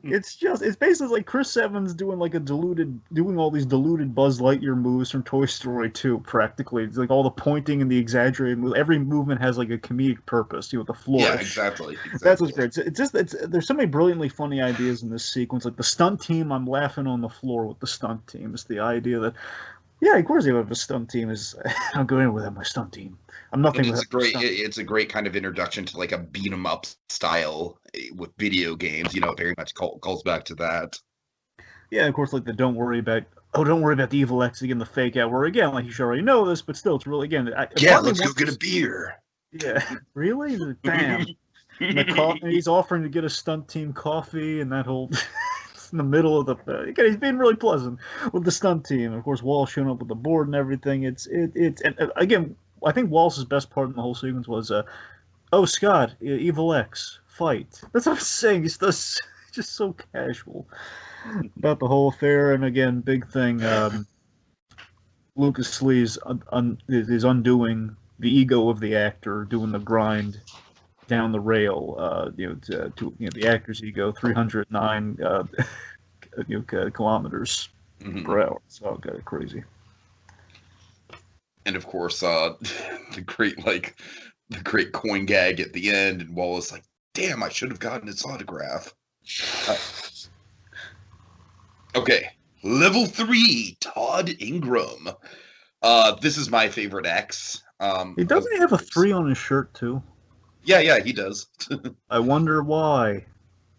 It's basically like Chris Evans doing all these diluted Buzz Lightyear moves from Toy Story 2, practically. It's like all the pointing and the exaggerated move. Every movement has like a comedic purpose, with the flourish. Yeah, exactly. That's what's great. There's so many brilliantly funny ideas in this sequence. Like the stunt team, I'm laughing on the floor with the stunt team. It's the idea that, yeah, of course you have a stunt team. I'm going without my stunt team. I'm nothing. And it's a great kind of introduction to like a beat 'em up style with video games. It very much calls back to that. Yeah, of course, like the don't worry about the evil X again, the fake out. Where again, like you should already know this, but still, it's really again. Let's go get a beer. Yeah, really? Damn. And he's offering to get a stunt team coffee, and that whole. In the middle of again, he's being really pleasant with the stunt team. Of course, Wallace showing up with the board and everything. And again, I think Wallace's best part in the whole sequence was, oh Scott, Evil X, fight. That's what I'm saying. He's just so casual about the whole affair. And again, big thing, Lucas Lee is undoing the ego of the actor, doing the grind down the rail, to the actor's ego, 309 kilometers per hour. So crazy. And of course, the great coin gag at the end, and Wallace like, damn, I should have gotten his autograph. Okay, level 3, Todd Ingram. This is my favorite X. He doesn't have a 3 on his shirt too. Yeah, he does. I wonder why.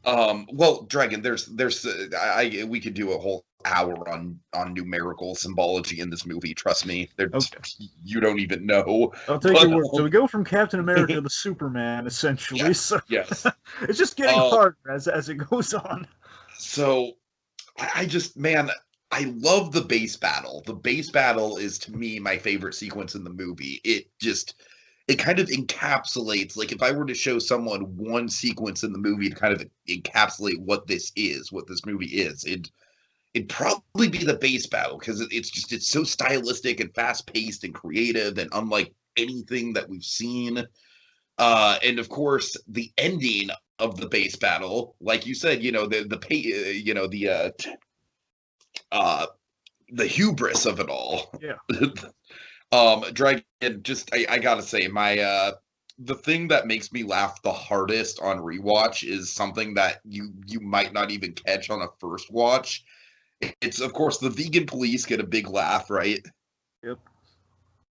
Well, Dragon, we could do a whole hour on numerical symbology in this movie. Trust me, Okay. You don't even know. I'll take your word. So we go from Captain America to Superman, essentially. Yes, so yes. It's just getting harder as it goes on. So, I just, man, I love the base battle. The base battle is, to me, my favorite sequence in the movie. It kind of encapsulates, like, if I were to show someone one sequence in the movie to kind of encapsulate what this movie is, it'd probably be the base battle, because it's so stylistic and fast-paced and creative and unlike anything that we've seen. And of course, the ending of the base battle, like you said, the hubris of it all. Yeah. Dragon, I gotta say, the thing that makes me laugh the hardest on rewatch is something that you might not even catch on a first watch. It's, of course, the vegan police get a big laugh, right? Yep.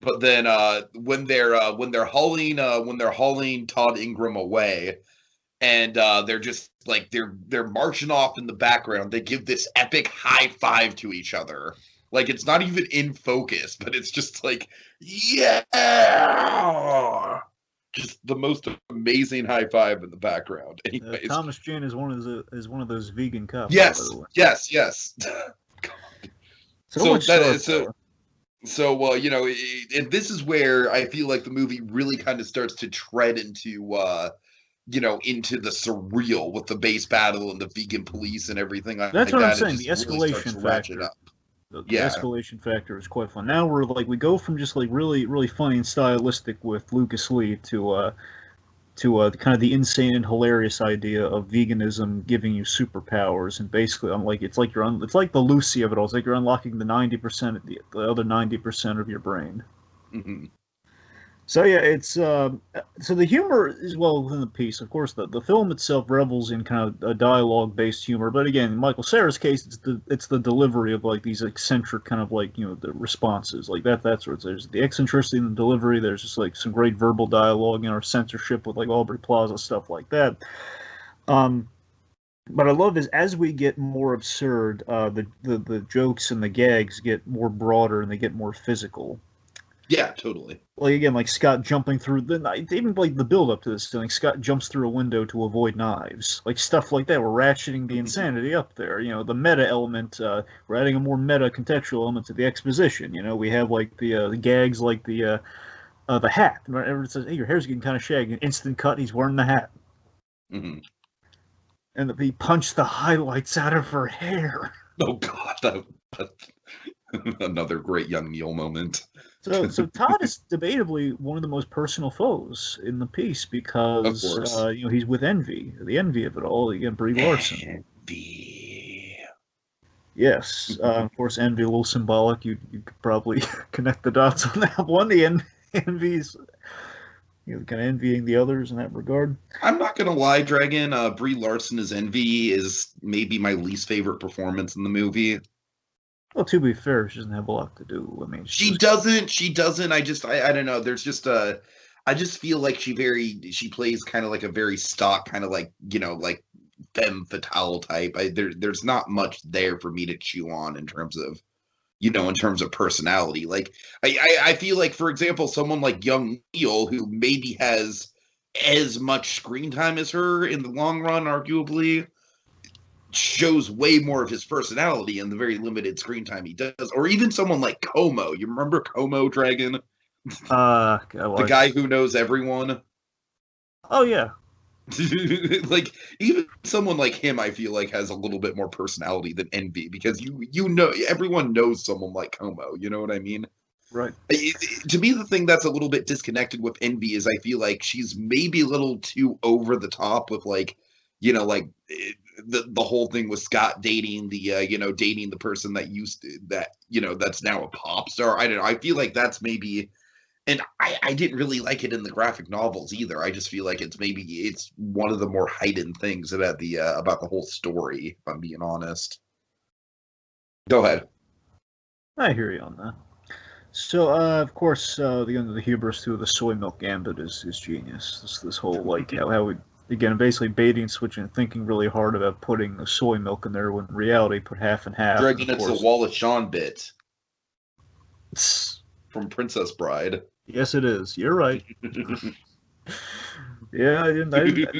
But then when they're hauling Todd Ingram away, and they're just like they're marching off in the background, they give this epic high five to each other. Like, it's not even in focus, but it's just like, yeah, just the most amazing high five in the background. Anyways, Thomas Jane is one of those vegan cops. yes. So, this is where I feel like the movie really kind of starts to tread into into the surreal with the base battle and the vegan police and everything like that. That's what I'm saying. The escalation factor. The escalation factor is quite fun. Now we go from just like really, really funny and stylistic with Lucas Lee to kind of the insane and hilarious idea of veganism giving you superpowers, and basically it's like the Lucy of it all. It's like you're unlocking the 90%, the other 90% of your brain. Mm-hmm. So yeah, it's so the humor is well within the piece. Of course, the film itself revels in kind of a dialogue-based humor, but again, in Michael Cera's case, it's the delivery of like these eccentric kind of the responses like that. That's where there's the eccentricity in the delivery. There's just like some great verbal dialogue, censorship with like Aubrey Plaza stuff like that. But I love is as we get more absurd, the jokes and the gags get more broader and they get more physical. Yeah, totally. Like again, like Scott jumping through even like the build up to this thing. Like Scott jumps through a window to avoid knives, like stuff like that. We're ratcheting the insanity up there. The meta element. We're adding a more meta contextual element to the exposition. We have like the gags, like the hat. Everyone says, "Hey, your hair's getting kind of shaggy." Instant cut. He's wearing the hat. Mm-hmm. And he punched the highlights out of her hair. Oh God, another great young Neil moment. So Todd is debatably one of the most personal foes in the piece because he's with Envy, the envy of it all. Again, Brie Larson. Envy. Yes, of course, Envy a little symbolic. You could probably connect the dots on that one. The Envy's kind of envying the others in that regard. I'm not gonna lie, Dragon. Brie Larson as Envy is maybe my least favorite performance in the movie. Well, to be fair, she doesn't have a lot to do. I mean, she doesn't. I don't know. There's just I just feel like she plays kind of like a very stock kind of like femme fatale type. There's not much there for me to chew on in terms of personality. Like I feel like, for example, someone like young Neil, who maybe has as much screen time as her in the long run, arguably, shows way more of his personality in the very limited screen time he does. Or even someone like Como. You remember Como, Dragon? The guy who knows everyone. Oh yeah. Like, even someone like him, I feel like, has a little bit more personality than Envy, because everyone knows someone like Como. You know what I mean? Right. To me, the thing that's a little bit disconnected with Envy is I feel like she's maybe a little too over the top with the whole thing with Scott dating the person that's now a pop star. I don't know. I feel like that's maybe, and I didn't really like it in the graphic novels either. I just feel like it's one of the more heightened things about the whole story, if I'm being honest. Go ahead. I hear you on that. So, of course, the hubris through the soy milk gambit is genius. This whole how we. Again, basically baiting, switching, and thinking really hard about putting the soy milk in there when in reality put half and half. Dragon, it's the Wallace Shawn bit from Princess Bride. Yes, it is. You're right. Yeah, I didn't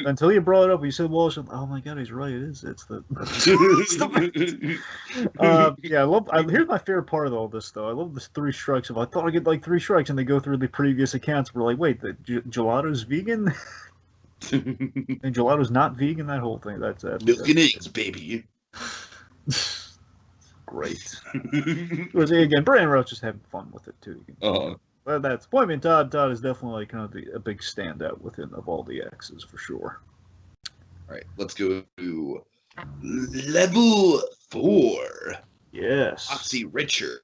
until you brought it up. You said Walsh. Oh my God, he's right. It is. It's the. It's the yeah, here's my favorite part of all this, though. I love this three strikes. I thought I'd get like three strikes, and they go through the previous accounts. We're like, wait, the gelato's vegan, and gelato's not vegan. That whole thing. Milk and eggs, baby. Great. Again, Brian Roach is having fun with it too. Well, that's point. I mean, Todd is definitely like kind of a big standout within of all the X's for sure. All right, let's go to level 4. Yes. Foxy Richer.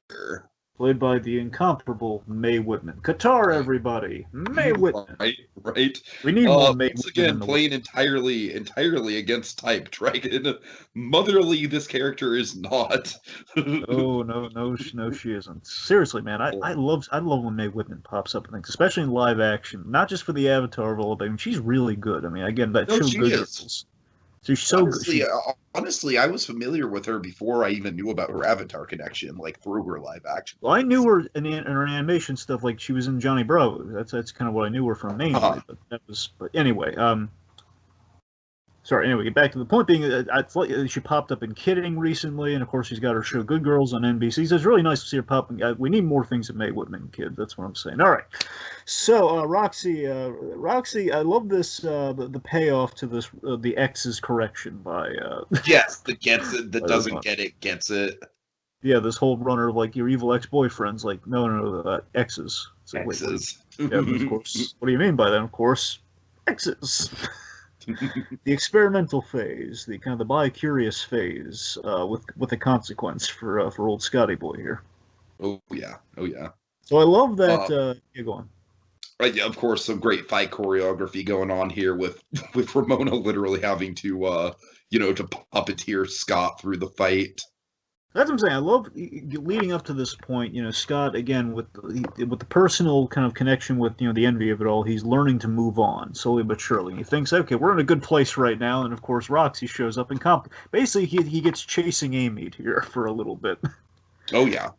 Played by the incomparable Mae Whitman. Qatar, everybody. Mae Whitman. Right. We need more Mae once Whitman. Again, playing entirely against type. Dragon. Motherly, this character is not. No, she isn't. Seriously, man, I love when Mae Whitman pops up in things, especially in live action. Not just for the Avatar role, but I mean, she's really good. I mean, again, that show Good Girls. She's so good. Honestly, I was familiar with her before I even knew about her Avatar connection, like through her live action. Well, I knew her in her animation stuff, like she was in Johnny Bravo. That's kind of what I knew her from mainly. But anyway, Anyway, get back to the point being, she popped up in Kidding recently, and of course she's got her show Good Girls on NBC. So it's really nice to see her popping. We need more things that Mae Whitman, kid. That's what I'm saying. All right. So Roxy, I love this the payoff to this the X's correction by yes, the gets it that doesn't get it gets it. Yeah, this whole runner of like your evil ex-boyfriends, like no, X's. So, X's. Yeah, of course. What do you mean by that? Of course, X's. The experimental phase, the kind of the bi-curious phase, with a consequence for old Scotty boy here. Oh yeah. So I love that. Yeah, go on. Right, yeah, of course, some great fight choreography going on here with Ramona literally having to to puppeteer Scott through the fight. That's what I'm saying. I love leading up to this point. Scott again with the personal kind of connection with the envy of it all. He's learning to move on slowly but surely. He thinks, okay, we're in a good place right now, and of course Roxy shows up and basically he gets chasing Amy here for a little bit. Oh yeah.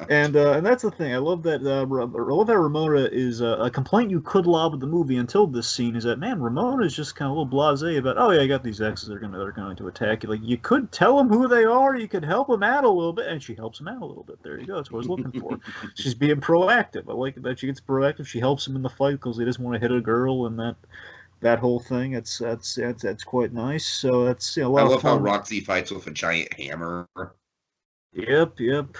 And that's the thing. I love that. I love that Ramona is a complaint you could lob at the movie until this scene is that Ramona is just kind of a little blasé about. Oh yeah, I got these exes. They're going to attack you. Like you could tell them who they are. You could help them out a little bit, and she helps them out a little bit. There you go. That's what I was looking for. She's being proactive. I like that she gets proactive. She helps him in the fight because he doesn't want to hit a girl and that whole thing. That's quite nice. So that's a lot of fun. I love how Roxy fights with a giant hammer. Yep. Of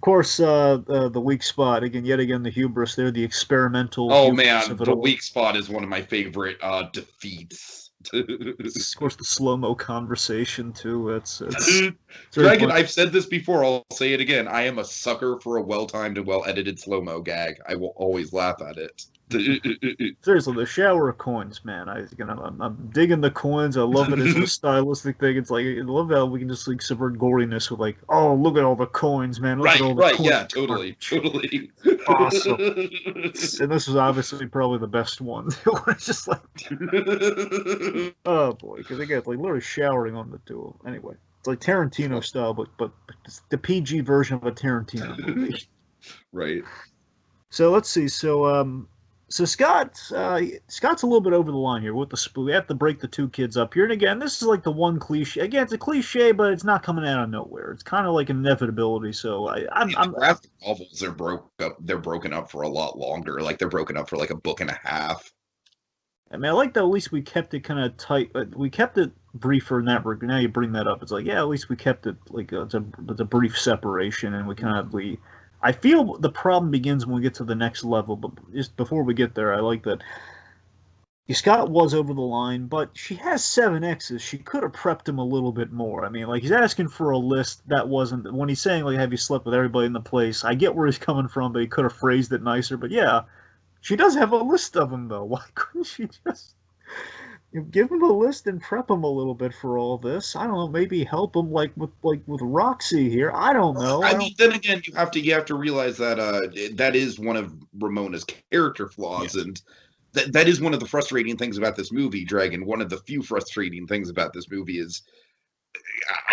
course, the weak spot yet again the hubris there, the experimental. Oh man, the weak spot is one of my favorite defeats. Of course, the slow-mo conversation too. It's Dragon. I've said this before. I'll say it again. I am a sucker for a well-timed and well-edited slow-mo gag. I will always laugh at it. Seriously, the shower of coins, man. I'm digging the coins. I love it as a stylistic thing. It's like I love how we can just like subvert goriness with like, oh, look at all the coins, man. Look at all the coins. Yeah, totally. Awesome. And this is obviously probably the best one. It's just like, oh boy, because again, like literally showering on the two. Anyway, it's like Tarantino style, but it's the PG version of a Tarantino movie. Right. So let's see. So Scott's a little bit over the line here with the spoon. We have to break the two kids up here, and again, this is like the one cliche. Again, it's a cliche, but it's not coming out of nowhere. It's kind of like an inevitability. So the graphic novels are broken up for a lot longer. Like they're broken up for like a book and a half. I mean, I like that. At least we kept it kind of tight. We kept it briefer in that regard. Now you bring that up, it's like at least we kept it like it's a brief separation, and I feel the problem begins when we get to the next level, but just before we get there, I like that Scott was over the line, but she has 7 X's. She could have prepped him a little bit more. I mean, like, he's asking for a list that wasn't, when he's saying, like, have you slept with everybody in the place, I get where he's coming from, but he could have phrased it nicer, but yeah, she does have a list of them, though. Why couldn't she just give him a list and prep him a little bit for all this? I don't know. Maybe help him like with Roxy here. I don't know. I mean, then again, you have to realize that that is one of Ramona's character flaws, yes. And that is one of the frustrating things about this movie, Dragon. One of the few frustrating things about this movie is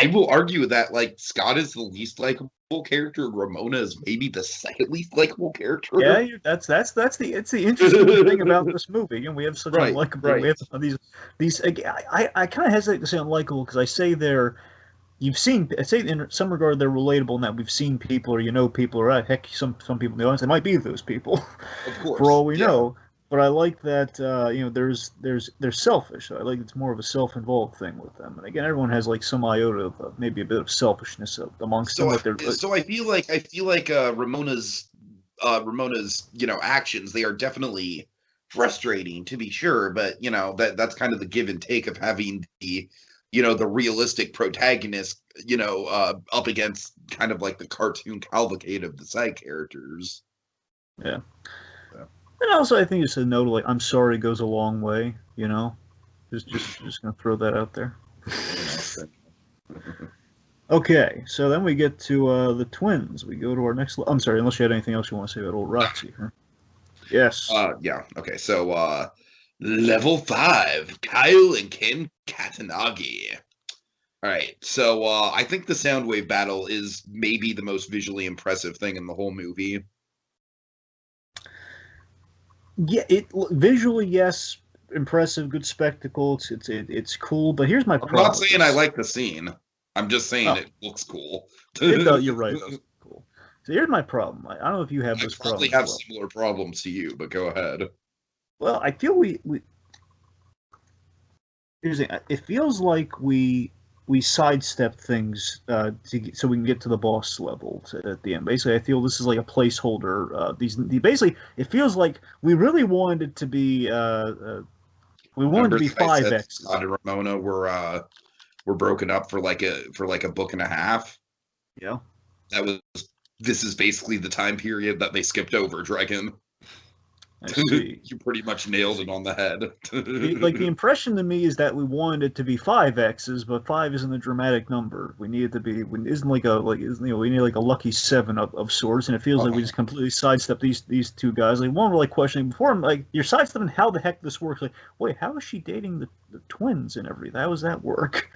I will argue that like Scott is the least likable character. Ramona is maybe the second least likable character. Yeah, that's the interesting thing about this movie. And we have such Right, unlikable. We right. have these. I kind of hesitate to say unlikable because I say they're. You've seen. I say in some regard they're relatable in that we've seen people or people or heck some people in the audience. They might be those people, Of for course. all we Yeah. know. But I like that they're selfish. I like it's more of a self-involved thing with them. And again, everyone has like some iota of maybe a bit of selfishness amongst them. So But they're so I feel like Ramona's actions, they are definitely frustrating to be sure, but that's kind of the give and take of having the realistic protagonist up against kind of like the cartoon cavalcade of the side characters. yeah. Yeah. And also, I think just a note like "I'm sorry" goes a long way. Just gonna throw that out there. Okay, so then we get to the twins. We go to our next. I'm sorry, unless you had anything else you want to say about old Roxy. Huh? Yes. Yeah. Okay. So level 5, Kyle and Ken Katanagi. All right. So I think the Soundwave battle is maybe the most visually impressive thing in the whole movie. Yeah, visually, yes, impressive, good spectacle. It's cool. But here's my problem. I'm not saying I like the scene. I'm just saying it looks cool. You're right. That's cool. So here's my problem. I don't know if you have this problem. I probably have similar problems to you, but go ahead. Well, I feel it feels like we sidestep things so we can get to the boss level at the end. Basically, I feel this is like a placeholder. Basically, it feels like we really wanted it to be. We wanted to be 5X. Scott and Ramona were broken up for like a book and a half. Yeah. This is basically the time period that they skipped over, Dragon. I see. You pretty much nailed it on the head. Like the impression to me is that we wanted it to be 5X's, but 5 isn't a dramatic number. We need it to be. Isn't we need like a lucky 7 of sorts, and it feels like we just completely sidestep these two guys. Like one were like questioning before, I'm like, you're sidestepping how the heck this works. Like, wait, how is she dating the twins and everything? How does that work?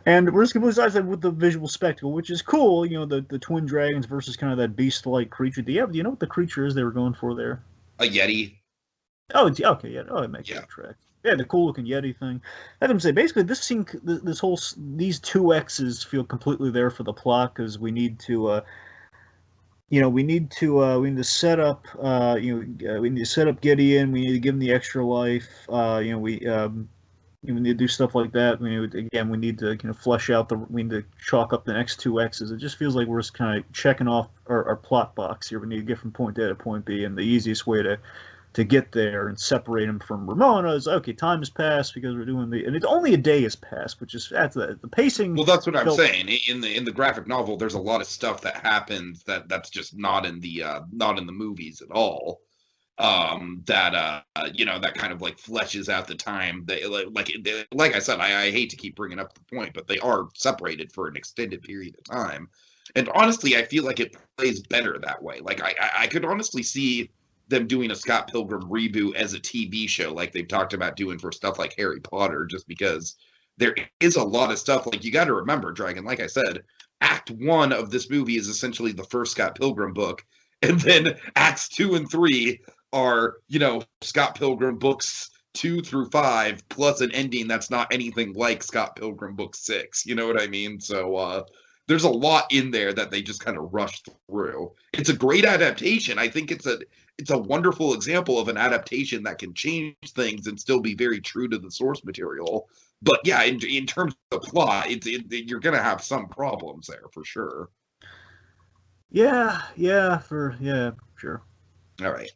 And we're just completely sidestepping with the visual spectacle, which is cool. The twin dragons versus kind of that beast-like creature. Do you know what the creature is they were going for there? A Yeti. Oh, okay, yeah. Oh, it makes that track. Yeah, the cool looking Yeti thing. That's what I'm saying. Basically, this scene, these two X's feel completely there for the plot because we need to, we need to set up, we need to set up Gideon. We need to give him the extra life. We need to do stuff like that. We need to flesh out we need to chalk up the next two X's. It just feels like we're just kind of checking off our plot box here. We need to get from point A to point B, and the easiest way to get there and separate him from Ramona is okay. Time has passed because we're doing and it's only a day has passed, which is the pacing. Well, that's what I'm saying. In the graphic novel, there's a lot of stuff that happens that's just not in the movies at all. That kind of like fleshes out the time. Like I said, I hate to keep bringing up the point, but they are separated for an extended period of time. And honestly, I feel like it plays better that way. Like I could honestly see them doing a Scott Pilgrim reboot as a TV show, like they've talked about doing for stuff like Harry Potter, just because there is a lot of stuff. Like, you got to remember, Dragon, like I said, Act 1 of this movie is essentially the first Scott Pilgrim book, and then Acts 2 and 3 are, Scott Pilgrim books 2 through 5, plus an ending that's not anything like Scott Pilgrim book 6. You know what I mean? So, there's a lot in there that they just kind of rushed through. It's a great adaptation. I think it's a wonderful example of an adaptation that can change things and still be very true to the source material. But yeah, in terms of plot, you're going to have some problems there for sure. Yeah, sure. All right.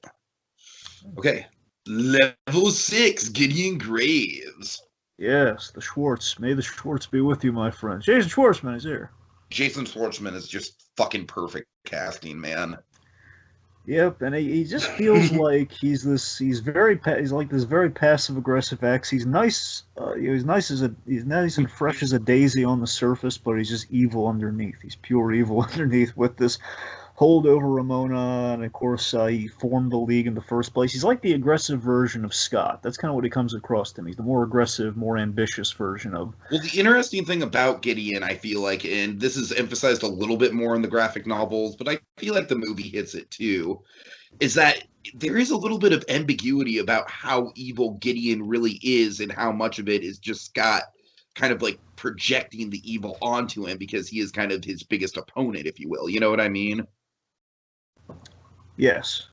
Okay. Level 6, Gideon Graves. Yes, the Schwartz. May the Schwartz be with you, my friend. Jason Schwartzman is here. Jason Schwartzman is just fucking perfect casting, man. Yep, and he just feels like he's like this very passive aggressive ex. He's nice, he's nice and fresh as a daisy on the surface, but he's just evil underneath. He's pure evil underneath with this hold over Ramona, and of course he formed the League in the first place. He's like the aggressive version of Scott. That's kind of what he comes across to me. He's the more aggressive, more ambitious version of. Well, the interesting thing about Gideon, I feel like, and this is emphasized a little bit more in the graphic novels, but I feel like the movie hits it too, is that there is a little bit of ambiguity about how evil Gideon really is and how much of it is just Scott kind of like projecting the evil onto him because he is kind of his biggest opponent, if you will. You know what I mean? Yes.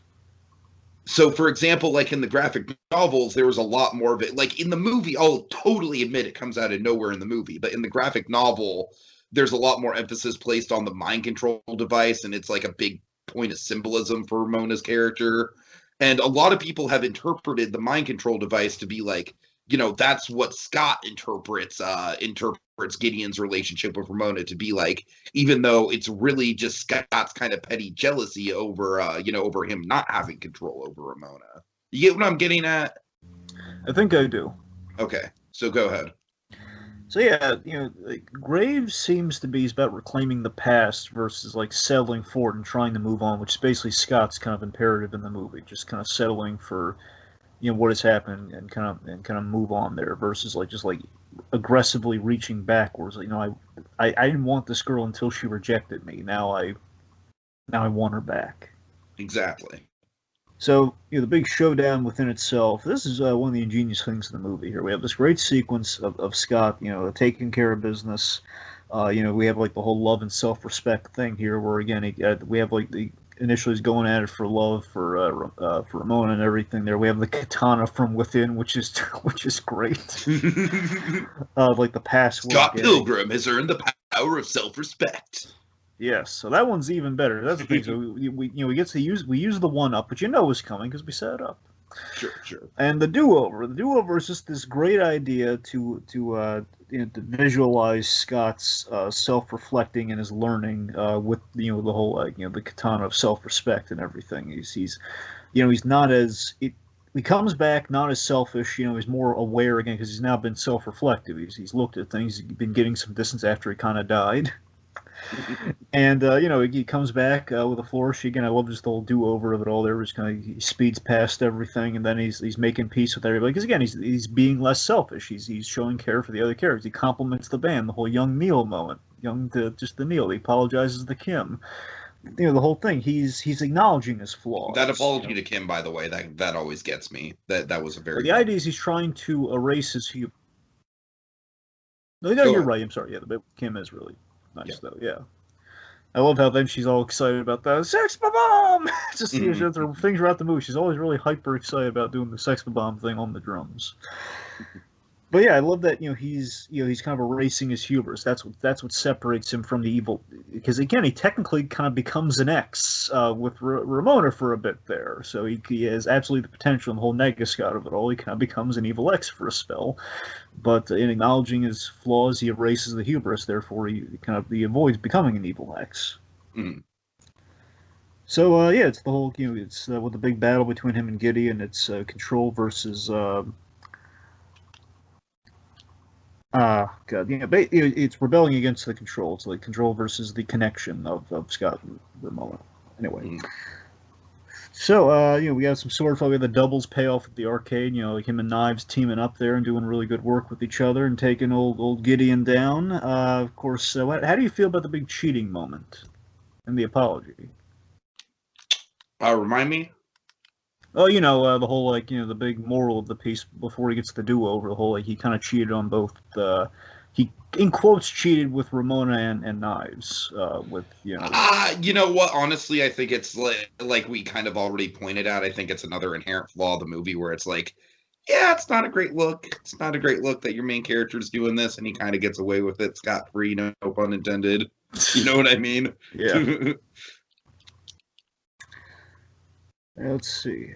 So, for example, like in the graphic novels, there was a lot more of it. Like in the movie, I'll totally admit it comes out of nowhere in the movie, but in the graphic novel, there's a lot more emphasis placed on the mind control device, and it's like a big point of symbolism for Ramona's character. And a lot of people have interpreted the mind control device to be like, you know, that's what Scott interprets Gideon's relationship with Ramona to be like, even though it's really just Scott's kind of petty jealousy over over him not having control over Ramona. You get what I'm getting at? I think I do. Okay, so go ahead. So yeah, like, Graves seems to be about reclaiming the past versus like settling for it and trying to move on, which is basically Scott's kind of imperative in the movie, just kind of settling for what has happened and kind of move on there versus like just like aggressively reaching backwards. Like, I didn't want this girl until she rejected me. Now I want her back. Exactly. So, the big showdown within itself, this is one of the ingenious things in the movie here. We have this great sequence of Scott, taking care of business. We have like the whole love and self-respect thing here where, again, we have like initially he's going at it for love for Ramona and everything there. We have the katana from within, which is great. Like the password. Scott Pilgrim has earned the power of self-respect. Yes, so that one's even better. That's the thing. So we get to use the one up, but it's coming because we set it up. Sure. And the do-over. The do-over is just this great idea to visualize Scott's self-reflecting and his learning with the whole the katana of self-respect and everything. He's not as he comes back not as selfish. He's more aware again because he's now been self-reflective. He's looked at things. He's been getting some distance after he kind of died. And he comes back with a flourish again. I love just the whole do-over of it all. There was he speeds past everything, and then he's making peace with everybody. Because again, he's being less selfish. He's showing care for the other characters. He compliments the band. The whole young Neil moment, just the Neil. He apologizes to Kim. The whole thing. He's acknowledging his flaws. That apology to Kim, by the way, that always gets me. That was a very. The idea is he's trying to erase his. No, you're right. I'm sorry. Yeah, but Kim is really. Nice though, yeah. I love how then she's all excited about the sex bomb. Just things throughout the movie. She's always really hyper excited about doing the sex bomb thing on the drums. But yeah, I love that he's kind of erasing his hubris. That's what separates him from the evil. Because again, he technically kind of becomes an ex with Ramona for a bit there. So he has absolutely the potential and the whole Scott of it all. He kind of becomes an evil ex for a spell. But in acknowledging his flaws, he erases the hubris. Therefore, he avoids becoming an evil ex. Mm. So it's the whole it's with the big battle between him and Gideon. It's control versus. It's rebelling against the control. It's like control versus the connection of Scott and Ramona. Anyway. Mm. So, we got some sword fight. We had the doubles payoff at the arcade. Like him and Knives teaming up there and doing really good work with each other and taking old Gideon down. Of course, how do you feel about the big cheating moment and the apology? Remind me? Oh, the whole, the big moral of the piece before he gets the do-over, the whole, he kind of cheated on both, he, in quotes, cheated with Ramona and Knives, with, you know what, honestly, I think it's, like we kind of already pointed out, I think it's another inherent flaw of the movie where it's like, yeah, it's not a great look. It's not a great look that your main character's doing this, and he kind of gets away with it scot-free, no pun intended. You know what I mean? Yeah. Let's see.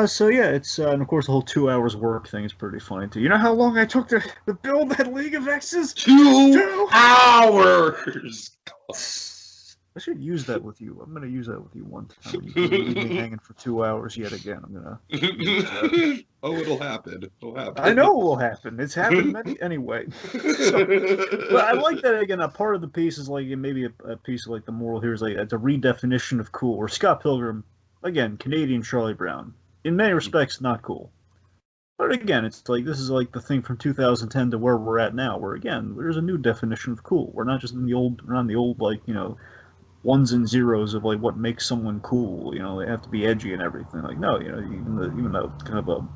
So yeah, it's and of course the whole 2 hours work thing is pretty funny too. You know how long I took to build that League of Exes? 2 hours. I should use that with you. I'm gonna use that with you one time. You leave me hanging for 2 hours yet again. I'm gonna use that. Oh, it'll happen. It'll I happen. know it will happen. It's happened many anyway. So, but I like that again. A part of the piece is like maybe a piece of like the moral here is like it's a redefinition of cool. Or Scott Pilgrim, again, Canadian Charlie Brown, in many respects not cool. But again, it's like this is like the thing from 2010 to where we're at now, where again there's a new definition of cool. We're not just in the old, we're not in the old like ones and zeros of like what makes someone cool. They have to be edgy and everything. Like no, even though kind of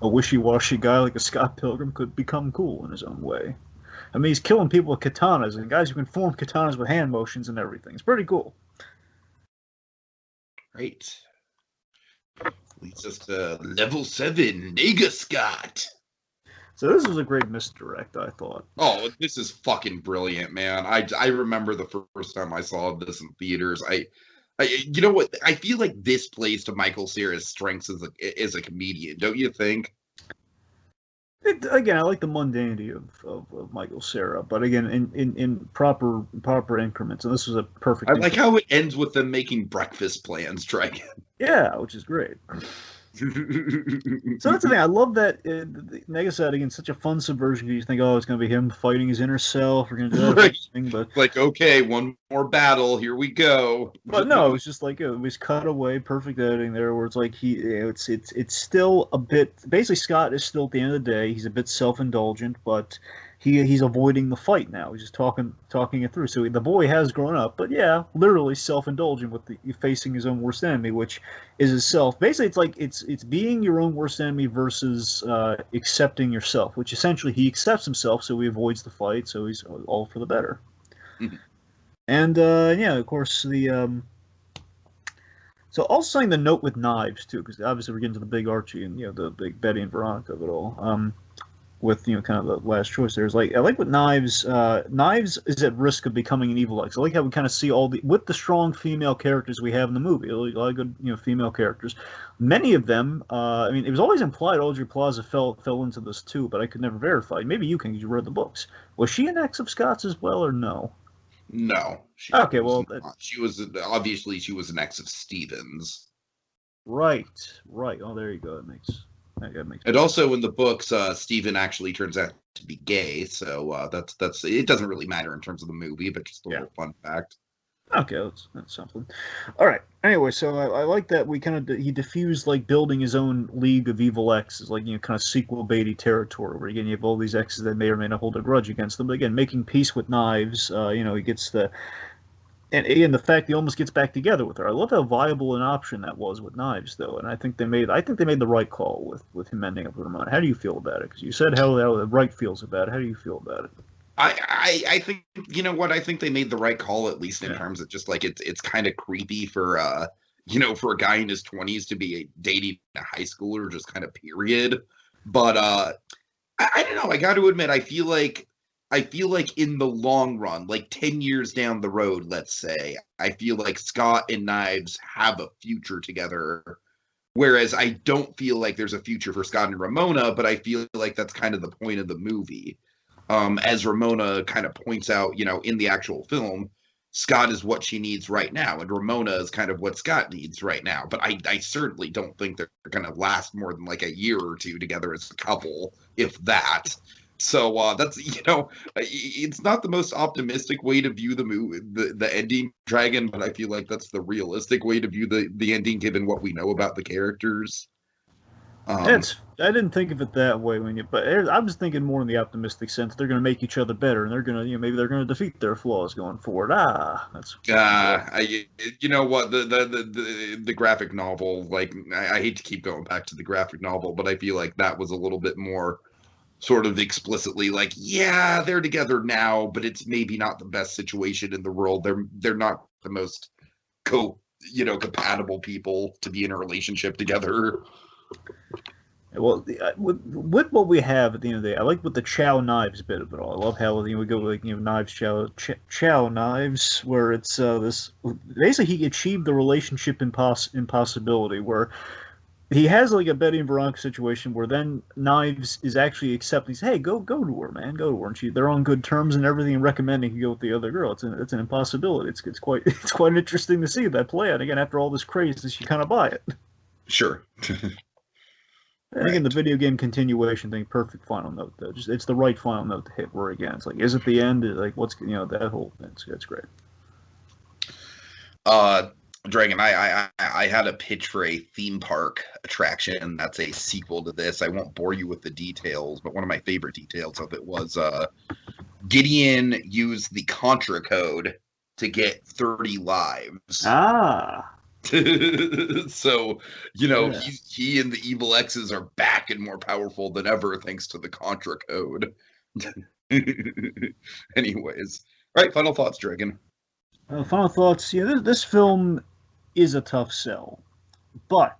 a wishy-washy guy like a Scott Pilgrim could become cool in his own way. I mean, he's killing people with katanas and guys who can form katanas with hand motions and everything. It's pretty cool. Right. Leads us to level 7, Nega Scott. So this was a great misdirect, I thought. Oh, this is fucking brilliant, man. I remember the first time I saw this in theaters. You know what? I feel like this plays to Michael Cera's strengths as a comedian, don't you think? Again, I like the mundanity of Michael Cera, but again, in proper increments. And this was a perfect. I like how it ends with them making breakfast plans, Dragon. Yeah, which is great. So that's the thing. I love that Negasad again, such a fun subversion. You think, oh, it's going to be him fighting his inner self. We're going to do that Right. thing, but like, okay, one more battle. Here we go. But no, it was just like it was cut away, perfect editing there, where it's like it's still a bit. Basically, Scott is still at the end of the day. He's a bit self-indulgent, but he's avoiding the fight now. He's just talking it through. So the boy has grown up, but yeah, literally self-indulgent with facing his own worst enemy, which is himself. Basically, it's like it's being your own worst enemy versus accepting yourself, which essentially he accepts himself, so he avoids the fight, so he's all for the better. Mm-hmm. And yeah, of course So also saying the note with knives too, because obviously we're getting to the big Archie and the big Betty and Veronica of it all. With kind of the last choice there is like I like what knives is at risk of becoming an evil ex. I like how we kind of see with the strong female characters we have in the movie, a lot of good female characters. Many of them, I mean, it was always implied Audrey Plaza fell into this too, but I could never verify. Maybe you can, because you read the books. Was she an ex of Scott's as well, or no? No. Okay, well, she was obviously she was an ex of Stevens. Right. Oh, there you go. That makes and also in the books, Steven actually turns out to be gay, so that's it. Doesn't really matter in terms of the movie, but just a little fun fact. Okay, that's something. All right. Anyway, so I like that we kind of he diffused like building his own league of evil exes, like kind of sequel baity territory, where again you have all these exes that may or may not hold a grudge against them. But again, making peace with knives, he gets the. And again, the fact he almost gets back together with her. I love how viable an option that was with knives, though, and I think they made the right call with him ending up with Ramona. How do you feel about it? Because you said how Wright feels about it. How do you feel about it? I think what I think they made the right call, at least in terms of just like it's kind of creepy for for a guy in his 20s to be dating a high schooler, just kind of period. But I don't know. I got to admit, I feel like in the long run, like 10 years down the road, let's say, I feel like Scott and Knives have a future together. Whereas I don't feel like there's a future for Scott and Ramona, but I feel like that's kind of the point of the movie. As Ramona kind of points out, in the actual film, Scott is what she needs right now, and Ramona is kind of what Scott needs right now. But I certainly don't think they're going to last more than like a year or two together as a couple, if that. So that's it's not the most optimistic way to view the movie, the ending, Dragon, but I feel like that's the realistic way to view the ending, given what we know about the characters. I didn't think of it that way but I was thinking more in the optimistic sense. They're going to make each other better, and they're going to maybe they're going to defeat their flaws going forward. That's what the graphic novel, like I hate to keep going back to the graphic novel, but I feel like that was a little bit more sort of explicitly like, yeah, they're together now, but it's maybe not the best situation in the world. They're not the most compatible people to be in a relationship together. Well, with what we have at the end of the day, I like with the Chow Knives bit of it all. I love how we go like Knives Chow Knives, where it's this basically he achieved the relationship impossibility where he has like a Betty and Veronica situation where then Knives is actually accepting. Hey, go to her, man, go to her, and they're on good terms and everything, and recommending you go with the other girl. It's an impossibility. It's quite interesting to see that play out again after all this craze. You kind of buy it. Sure. And again, the video game continuation thing, perfect final note though. Just it's the right final note to hit. Where again, it's like, is it the end? Like, what's that whole thing? It's great. Dragon, I had a pitch for a theme park attraction that's a sequel to this. I won't bore you with the details, but one of my favorite details of it was Gideon used the Contra code to get 30 lives. Ah. So, Yeah. he and the Evil X's are back and more powerful than ever thanks to the Contra code. Anyways. All right, final thoughts, Dragon. Final thoughts. Yeah, this film is a tough sell, but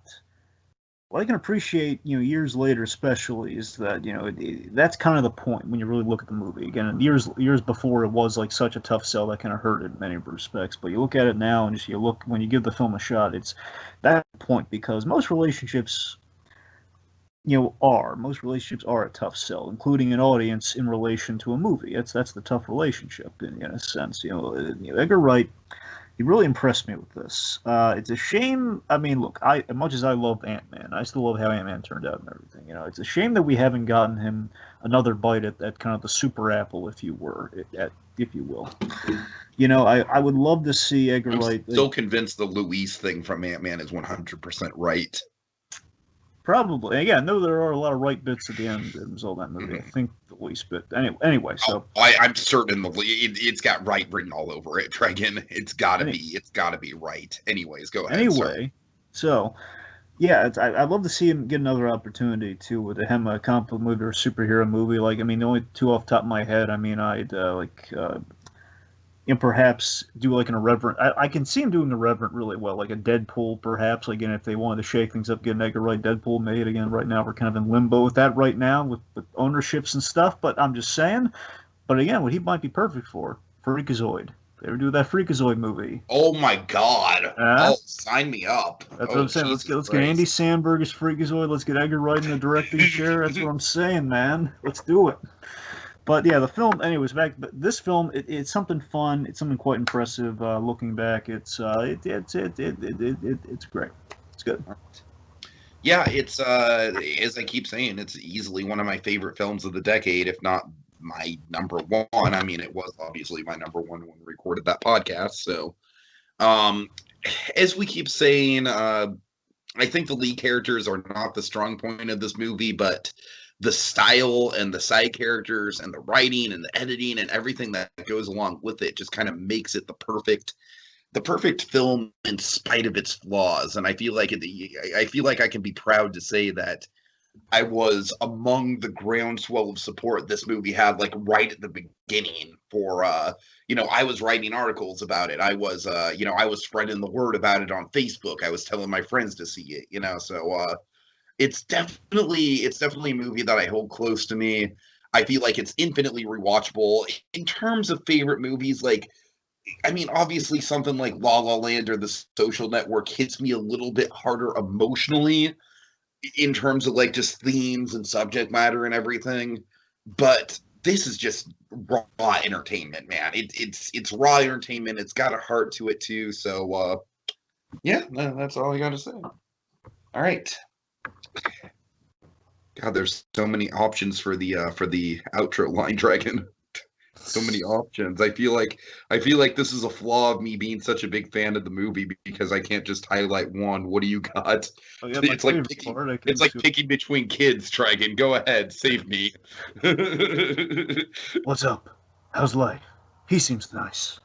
what I can appreciate, years later, especially, is that that's kind of the point when you really look at the movie. Again, years before, it was like such a tough sell that kind of hurt it in many respects. But you look at it now, and you look when you give the film a shot, it's that point because most relationships are a tough sell, including an audience in relation to a movie. That's the tough relationship in a sense. Edgar Wright, he really impressed me with this. It's a shame. I mean, look, as much as I love Ant-Man, I still love how Ant-Man turned out and everything. It's a shame that we haven't gotten him another bite at kind of the super apple, if you will. I would love to see Edgar Wright. I'm still convinced the Luis thing from Ant-Man is 100% right. Probably. Again, I know there are a lot of right bits at the end of that movie. I think the least bit. Anyway, so I'm certain it's got right written all over it, Dragon. It's gotta be right. Anyways, go ahead. Anyway, so yeah, I'd love to see him get another opportunity too with him a comic book movie or a superhero movie. Like, I mean, the only two off the top of my head. I mean, I'd perhaps do like an irreverent. I can see him doing irreverent really well, like a Deadpool, perhaps. Again, if they wanted to shake things up, get an Edgar Wright Deadpool made. Again, right now we're kind of in limbo with that right now with ownerships and stuff. But I'm just saying. But again, what he might be perfect for Freakazoid. They ever do that Freakazoid movie? Oh my God! Sign me up. That's what I'm saying. Let's get Andy Samberg as Freakazoid. Let's get Edgar Wright in the directing chair. That's what I'm saying, man. Let's do it. But yeah, the film. Anyways, this film, it's something fun. It's something quite impressive. Looking back, it's great. It's good. Yeah, it's as I keep saying, it's easily one of my favorite films of the decade, if not my number one. I mean, it was obviously my number one when we recorded that podcast. So, as we keep saying, I think the lead characters are not the strong point of this movie, but the style and the side characters and the writing and the editing and everything that goes along with it just kind of makes it the perfect film in spite of its flaws. And I feel like I can be proud to say that I was among the groundswell of support this movie had, like right at the beginning for, I was writing articles about it. I was spreading the word about it on Facebook. I was telling my friends to see it, so, it's definitely a movie that I hold close to me. I feel like it's infinitely rewatchable. In terms of favorite movies, like, I mean, obviously something like La La Land or The Social Network hits me a little bit harder emotionally in terms of like just themes and subject matter and everything. But this is just raw entertainment, man. It's raw entertainment. It's got a heart to it too. So yeah, that's all I got to say. All right. God, there's so many options for the outro line, Dragon. So many options. I feel like this is a flaw of me being such a big fan of the movie because I can't just highlight one. What do you got? Oh, yeah, it's like picking between kids, Dragon. Go ahead, save me. What's up? How's life? He seems nice.